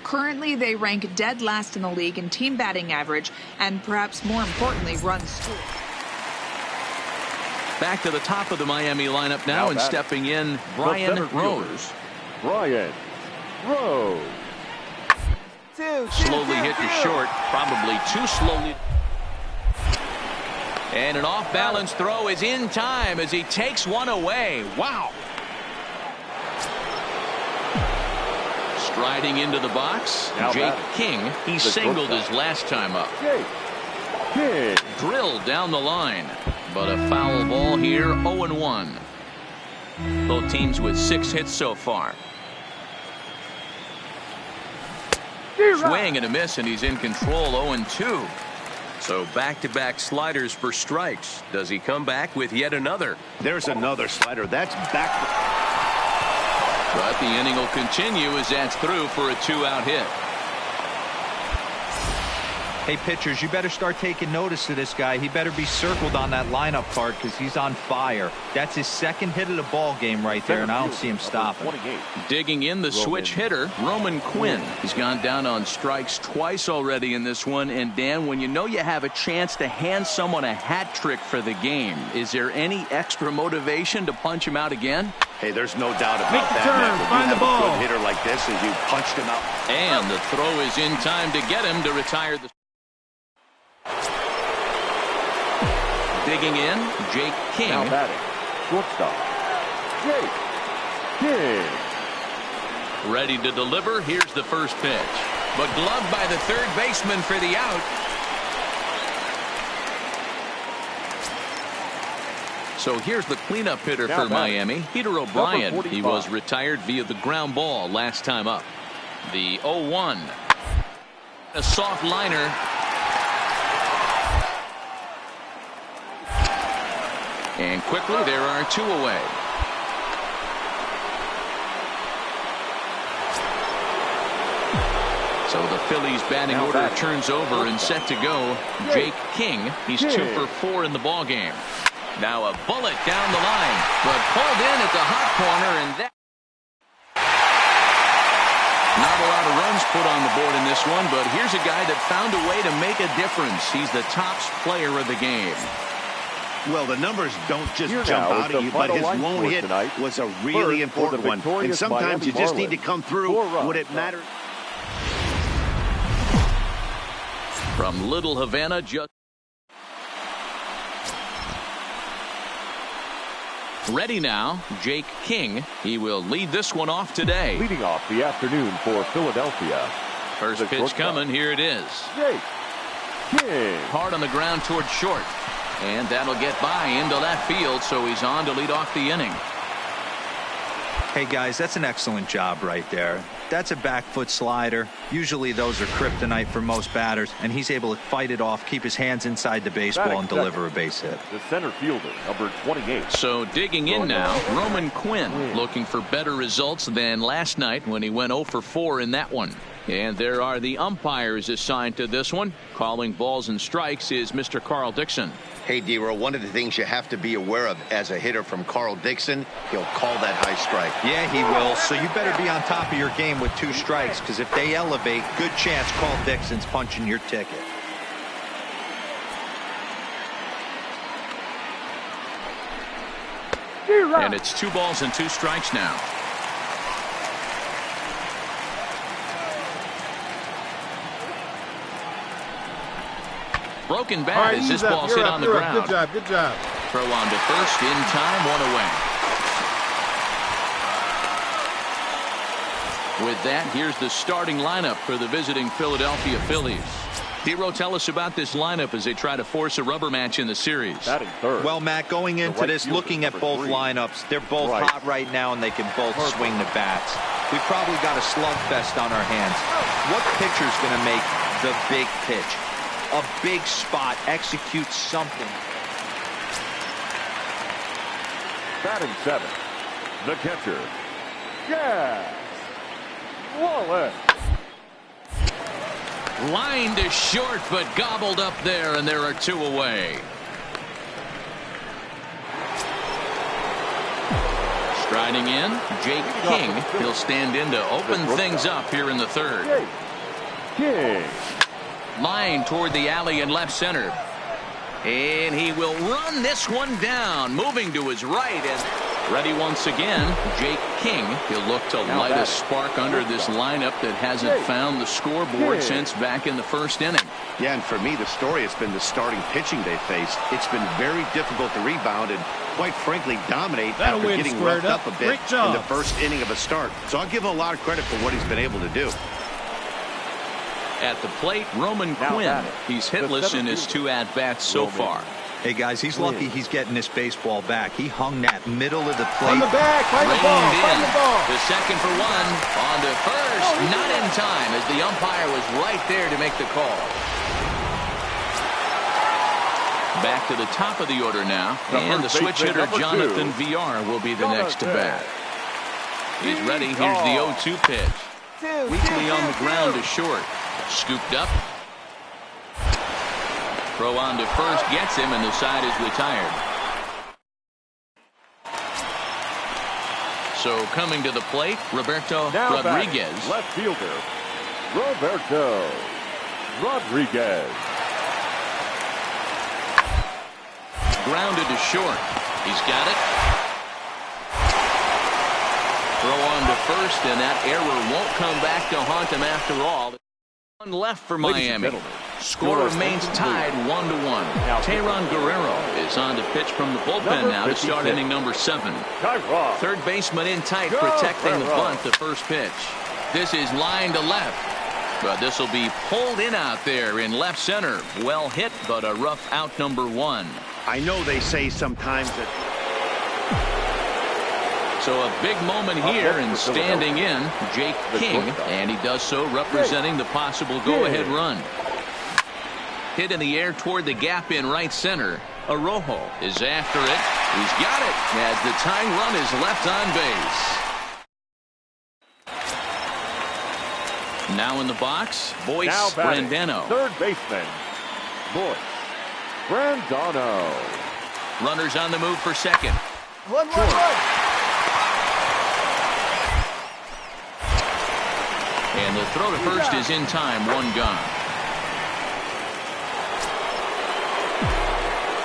Currently, they rank dead last in the league in team batting average and perhaps more importantly, runs scored. Back to the top of the Miami lineup now and stepping in Brian Rose. Brian Rose. Slowly hit to short, probably too slowly. And an off-balance throw is in time as he takes one away. Wow. Striding into the box, Jake King. He singled his last time up. Drilled down the line, but a foul ball here, 0-1. Both teams with 6 hits so far. Swing and a miss, and he's in control, 0-2. So back-to-back sliders for strikes. Does he come back with yet another? There's another slider. That's back. But the inning will continue as that's through for a 2-out hit. Hey, pitchers, you better start taking notice of this guy. He better be circled on that lineup card because he's on fire. That's his second hit of the ball game right there, and I don't see him stopping. Digging in the switch hitter, Roman Quinn. He's gone down on strikes twice already in this one. And, Dan, when you know you have a chance to hand someone a hat trick for the game, is there any extra motivation to punch him out again? Hey, there's no doubt about that, Matt. When you have a good hitter like this and you punched him out. And the throw is in time to get him to retire the... Digging in, Jake King. Now batting, shortstop, Jake King. Ready to deliver. Here's the first pitch. But gloved by the third baseman for the out. So here's the cleanup hitter for Miami, Peter O'Brien. He was retired via the ground ball last time up. The 0-1. A soft liner. And quickly, there are 2 away. So the Phillies batting order turns over and set to go. Jake King, he's 2 for 4 in the ballgame. Now a bullet down the line, but pulled in at the hot corner, and that... Not a lot of runs put on the board in this one, but here's a guy that found a way to make a difference. He's the top player of the game. Well, the numbers don't just jump out at you, but his lone hit was a really important one. And sometimes you just need to come through when it matters. From Little Havana, just... Ready now, Jake King. He will lead this one off today. Leading off the afternoon for Philadelphia. First pitch coming. Here it is. Jake King. Hard on the ground towards short. And that'll get by into left field, so he's on to lead off the inning. Hey, guys, that's an excellent job right there. That's a back foot slider. Usually those are kryptonite for most batters, and he's able to fight it off, keep his hands inside the baseball, and deliver a base hit. The center fielder, number 28. So digging in now, Roman Quinn, looking for better results than last night when he went 0 for 4 in that one. And there are the umpires assigned to this one. Calling balls and strikes is Mr. Carl Dixon. Hey, D-Row, one of the things you have to be aware of as a hitter from Carl Dixon, he'll call that high strike. Yeah, he will. So you better be on top of your game with 2 strikes, because if they elevate, good chance Carl Dixon's punching your ticket. And it's 2 balls and 2 strikes now. Broken bat as this ball's hit on the ground. Good job, good job. Throw on to first, in time, 1 away. With that, here's the starting lineup for the visiting Philadelphia Phillies. D-Row, tell us about this lineup as they try to force a rubber match in the series. Well, Matt, going into this, looking at both lineups, they're both hot right now, and they can both swing the bats. we've probably got a slugfest on our hands. What pitcher's going to make the big pitch? A big spot, execute something. Batting 7, the catcher, Gas Wallace. Line to short, but gobbled up there, and there are 2 away. Striding in, Jake King. He'll stand in to open things up here in the 3rd. King. Line toward the alley in left center. And he will run this one down, moving to his right. And ready once again, Jake King. He'll look to light a spark under this lineup that hasn't found the scoreboard since back in the 1st inning. Yeah, and for me, the story has been the starting pitching they faced. It's been very difficult to rebound and, quite frankly, dominate after getting roughed up a bit in the 1st inning of a start. So I'll give him a lot of credit for what he's been able to do. At the plate, Roman Quinn. He's hitless in his 2 at-bats so far. Hey, guys, he's lucky he's getting this baseball back. He hung that middle of the plate. On the back, find the ball, find the ball. The second for 1. On to first. Not in time as the umpire was right there to make the call. Back to the top of the order now. And the switch hitter, Jonathan VR, will be the next to bat. He's ready. Here's the 0-2 pitch. Weakly on the ground to short. Scooped up. Throw on to first gets him, and the side is retired. So coming to the plate, Roberto Rodriguez. Left fielder, Roberto Rodriguez. Grounded to short. He's got it. Throw on to first, and that error won't come back to haunt him after all. One left for Miami. Score remains tied 1-1. Teheran Guerrero is on to pitch from the bullpen now to start inning number 7. 3rd baseman in tight, protecting the bunt to first pitch. This is line to left. But this will be pulled in out there in left center. Well hit, but a rough out number 1. I know they say sometimes that. So a big moment here, and standing in, Jake King, and he does so representing the possible go-ahead run. Hit in the air toward the gap in right center. Arrojo is after it. He's got it as the tying run is left on base. Now in the box, Boyce Brandano. 3rd baseman, Boyce Brandano. Runners on the move for second. Run. And the throw to first is in time, 1 gone.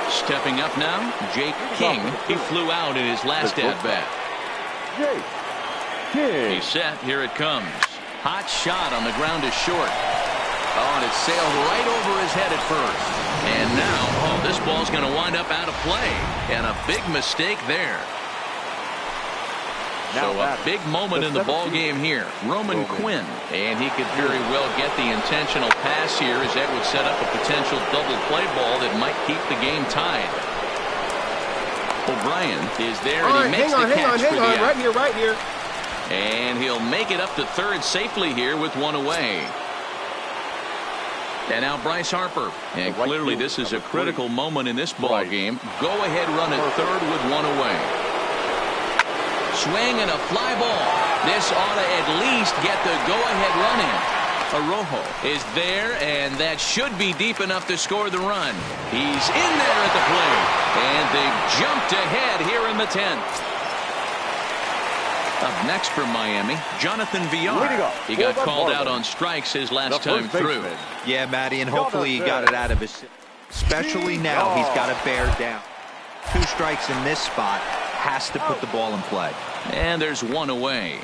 Stepping up now, Jake King. He flew out in his last at-bat. Jake King. He's set. Here it comes. Hot shot on the ground to short. Oh, and it sailed right over his head at first. And now, this ball's going to wind up out of play. And a big mistake there. So a big moment in the ball game here. Roman Quinn, and he could very well get the intentional pass here, as that would set up a potential double play ball that might keep the game tied. O'Brien is there, and he makes the catch for the out. Right here. And he'll make it up to 3rd safely here with 1 away. And now Bryce Harper. And clearly this is a critical moment in this ball game. Go ahead run at 3rd with 1 away. Swing and a fly ball. This ought to at least get the go-ahead run in. Arrojo is there, and that should be deep enough to score the run. He's in there at the plate, and they've jumped ahead here in the 10th. Up next for Miami, Jonathan VR. He got called out on strikes his last time through. Yeah, Matty, and hopefully he got it out of his. Especially now, he's got to bear down. 2 strikes in this spot. Has to put the ball in play. And there's 1 away.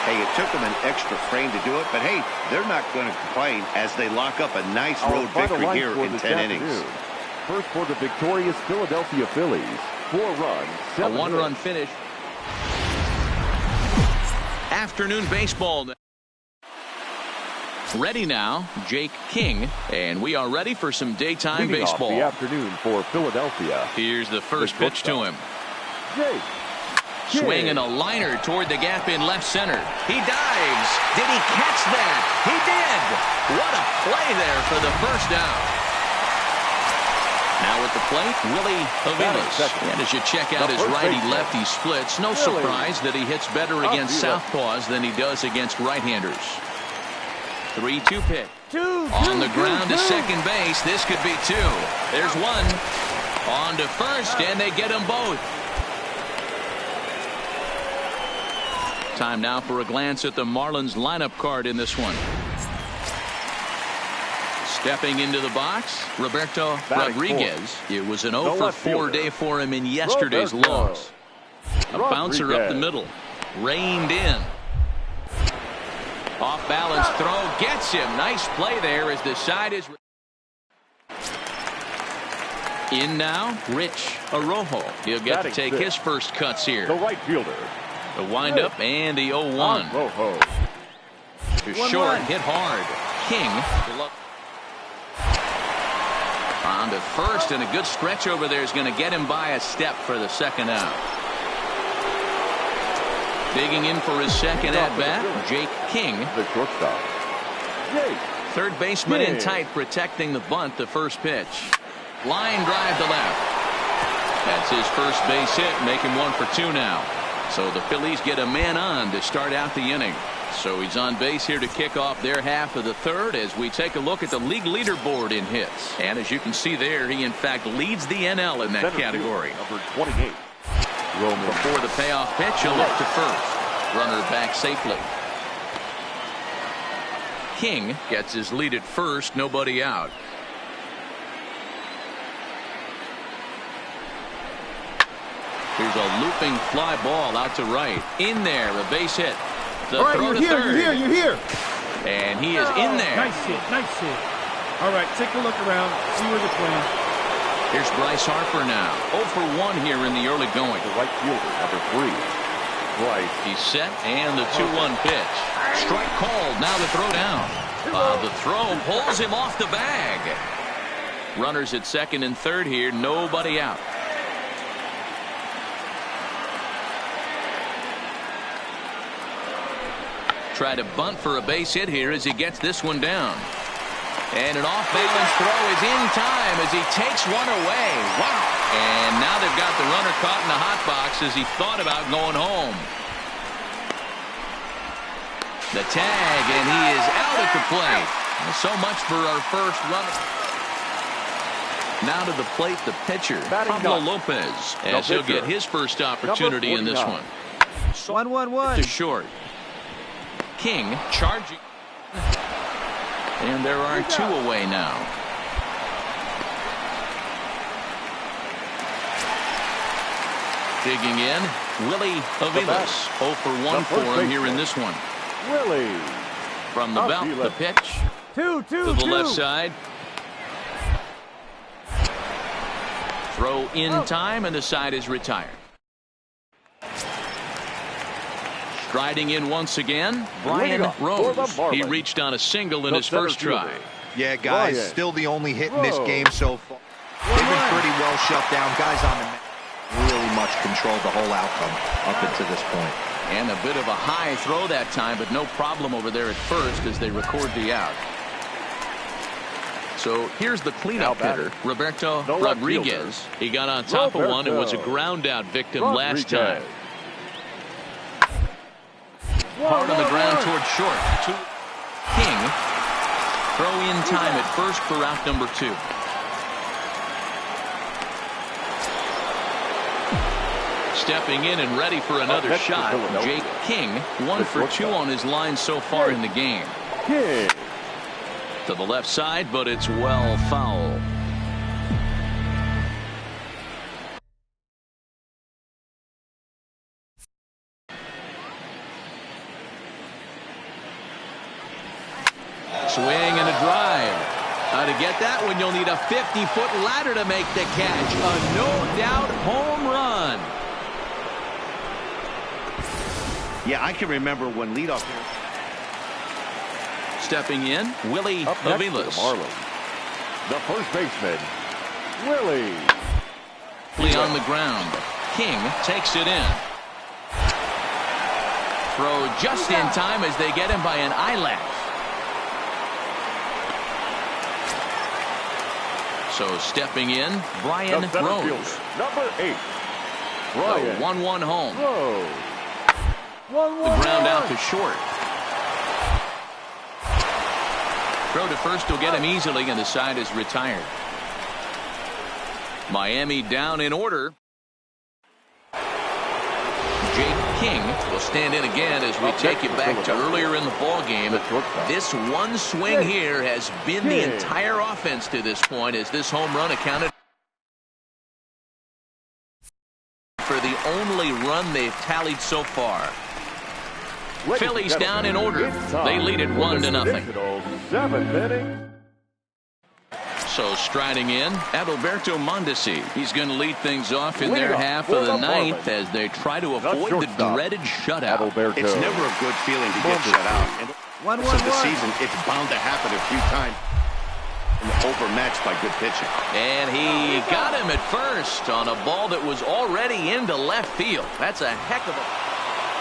Hey, it took them an extra frame to do it, but hey, they're not going to complain as they lock up a nice road victory here in 10 innings. First for the victorious Philadelphia Phillies. 4 runs, 7 a 1-run finish. Afternoon baseball. Ready now, Jake King, and we are ready for some daytime baseball. The afternoon for Philadelphia. Here's the first pitch to him. Jake Swinging a liner toward the gap in left center. He dives. Did he catch that? He did. What a play there for the first down. Now at the plate, Willie Aviles. And as you check out his righty-lefty splits, no surprise that he hits better against southpaws than he does against right-handers. 3-2 pitch. On the ground to second base. This could be two. There's one. On to first, and they get them both. Time now for a glance at the Marlins lineup card in this one. Stepping into the box, Roberto Rodriguez. It was an 0-for-4 day for him in yesterday's loss. A bouncer up the middle. Reined in. Off balance throw gets him. Nice play there as the side is in now. Rich Arrojo. He'll get to take his first cuts here. The right fielder. The windup and the 0-1. To short, hit hard. King. On to first, and a good stretch over there is going to get him by a step for the second out. Digging in for his second at-bat, Jake King. The shortstop. Third baseman in tight, protecting the bunt, the first pitch. Line drive to left. That's his first base hit, make him 1 for 2 now. So the Phillies get a man on to start out the inning. So he's on base here to kick off their half of the third as we take a look at the league leaderboard in hits. And as you can see there, he in fact leads the NL in that category. Number 28. Before the payoff pitch, he'll look to first. Runner back safely. King gets his lead at first, nobody out. Here's a looping fly ball out to right. In there, a base hit. The all right, throw you're to here, third. you're here. And he is in there. Nice hit, nice hit. All right, take a look around, see where they're playing. Here's Bryce Harper now. 0 for 1 here in the early going. The right fielder, number 3. Bryce. He's set, and the 2-1 pitch. Strike called, now the throw down. The throw pulls him off the bag. Runners at second and third here, nobody out. Try to bunt for a base hit here as he gets this one down. And an off-balance throw is in time as he takes one away. Wow. And now they've got the runner caught in the hot box as he thought about going home. The tag, and he is out at the plate. So much for our first runner. Now to the plate, the pitcher, Pablo Lopez, as he'll get his first opportunity in this one. 1-1-1. To short. King charging. And there are 2 away now. Digging in, Willie Aviles. 0 for 1 for him here in this one. Willie. From the belt, the pitch. 2-2 to the left side. Throw in time, and the side is retired. Striding in once again, Brian Rose. He reached on a single in his first try. Yeah, guys, still the only hit in this game so far. They've been pretty well shut down. Guys on the net really much controlled the whole outcome up until this point. And a bit of a high throw that time, but no problem over there at first as they record the out. So here's the cleanup hitter, Roberto Rodriguez. He got on top of one and was a ground out victim last time. Hard on the ground toward short. King. Throw in time at first for out number 2. Stepping in and ready for another shot. Jake King, 1 for 2 on his line so far in the game. To the left side, but it's well foul. Swing and a drive. How to get that one? You'll need a 50-foot ladder to make the catch. A no-doubt home run. Yeah, I can remember when leadoff here. Stepping in, Willie Aviles. The first baseman, Willie. On the ground. King takes it in. Throw just in time as they get him by an eyelash. So stepping in, Brian Rose. Number 8. The 1-1 home. Rose. 1-1. The ground out to short. Throw to first will get him easily, and the side is retired. Miami down in order. Jake King will stand in again as we take you back to earlier in the ball game. This one swing here has been the entire offense to this point, as this home run accounted for the only run they've tallied so far. Phillies down in order. They lead it 1-0. 7th inning. So striding in, Adalberto Mondesi. He's going to lead things off in their half of the ninth as they try to avoid the dreaded shutout. It's never a good feeling to get shut out. And so the season, it's bound to happen a few times. And overmatched by good pitching. And he got him at first on a ball that was already into left field. That's a heck of a...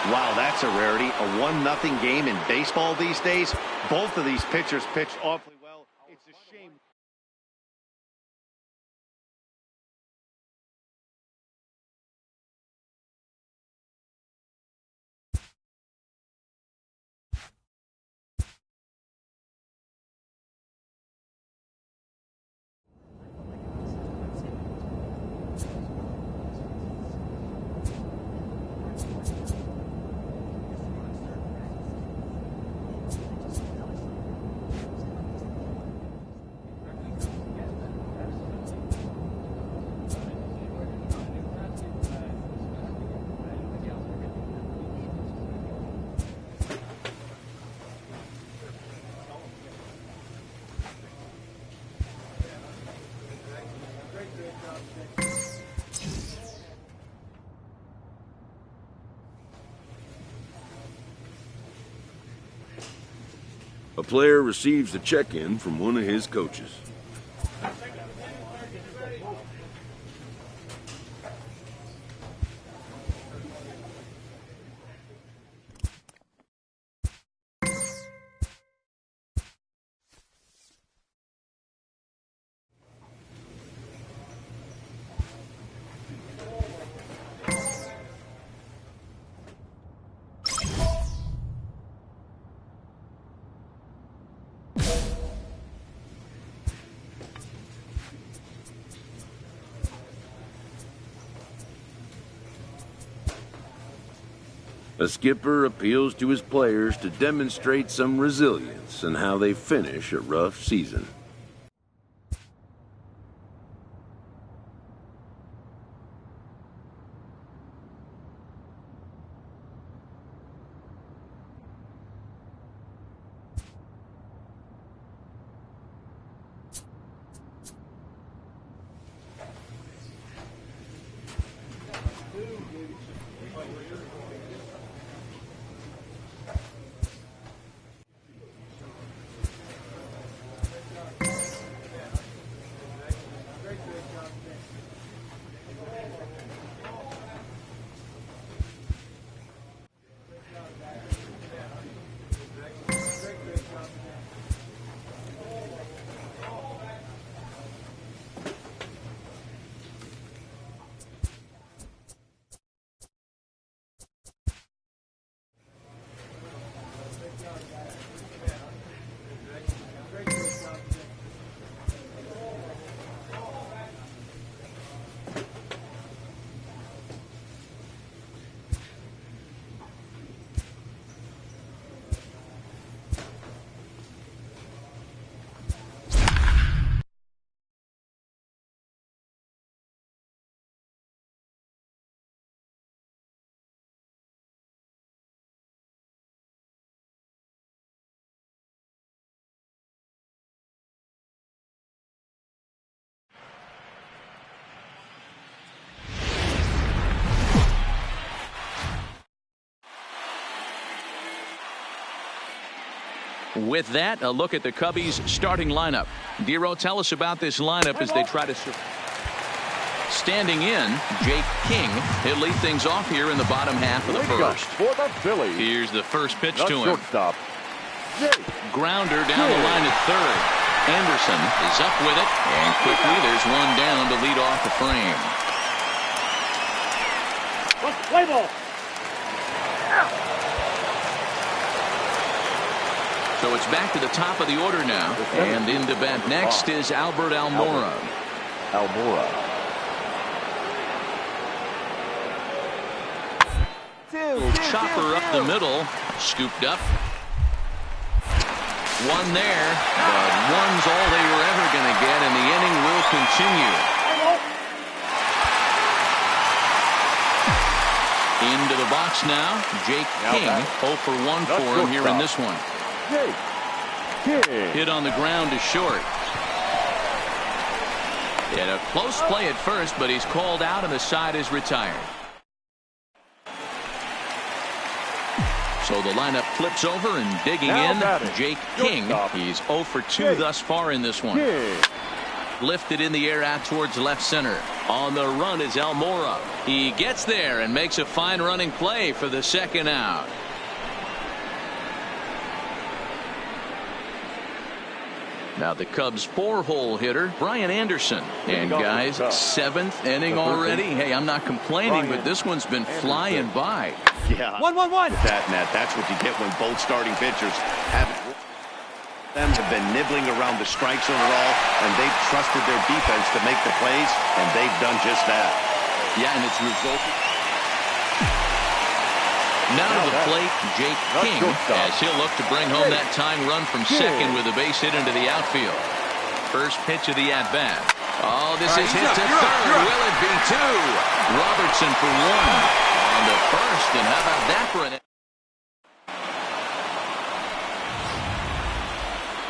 Wow, that's a rarity. A 1-0 game in baseball these days. Both of these pitchers pitched awfully well. It's a shame. A player receives a check-in from one of his coaches. A skipper appeals to his players to demonstrate some resilience in how they finish a rough season. With that, a look at the Cubbies' starting lineup. Dero, tell us about this lineup as they try to... standing in, Jake King. He'll lead things off here in the bottom half of the first. For the Phillies. Here's the first pitch The to him. shortstop, Jake Grounder down the line at third. Anderson is up with it, and quickly there's one down to lead off the frame. Play ball. So it's back to the top of the order now, and into bat next is Albert Almora. Chopper up the middle, scooped up. One there, but one's all they were ever going to get, and the inning will continue. Into the box now, Jake King, 0 for 1 for him here in this one. Hit on the ground to short. He had a close play at first, but he's called out and the side is retired. So the lineup flips over and digging in, Jake King. He's 0 for 2 thus far in this one. Lifted in the air out towards left center. On the run is Almora. He gets there and makes a fine running play for the second out. Now the Cubs' 4-hole hitter, Brian Anderson. And guys, 7th inning already. Hey, I'm not complaining, but this one's been flying by. Yeah. 1-1-1. That's what you get when both starting pitchers have been nibbling around the strike zone at all, and they've trusted their defense to make the plays, and they've done just that. Yeah, and it's resulted. Now to the plate, Jake King, as he'll look to bring home that tying run from second with a base hit into the outfield. First pitch of the at-bat. Oh, this is hit to third. Will it be two? Robertson for one on the first, and how about that for an...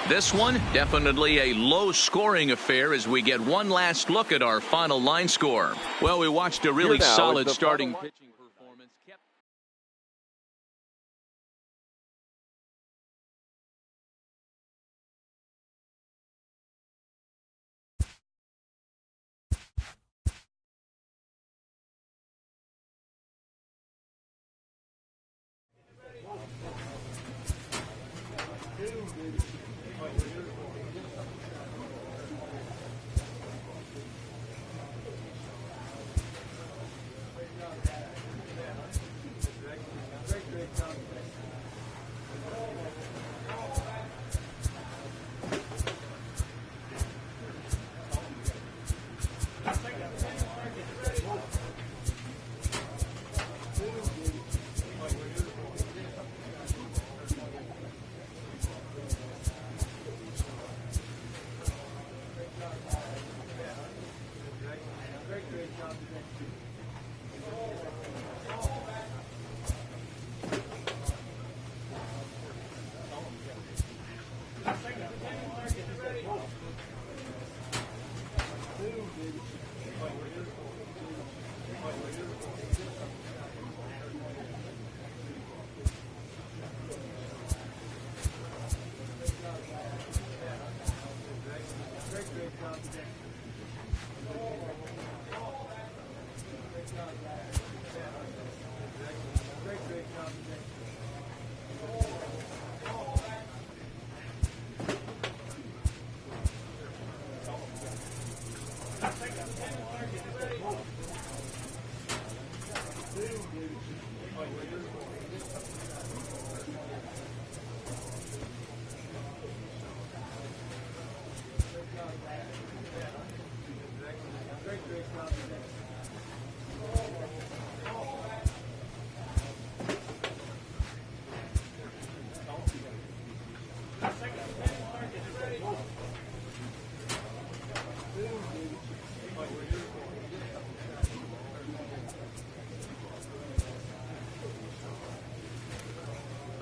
This one, definitely a low-scoring affair as we get one last look at our final line score. Well, we watched a really solid starting pitching performance.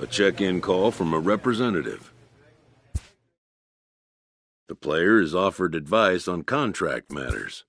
A check-in call from a representative. The player is offered advice on contract matters.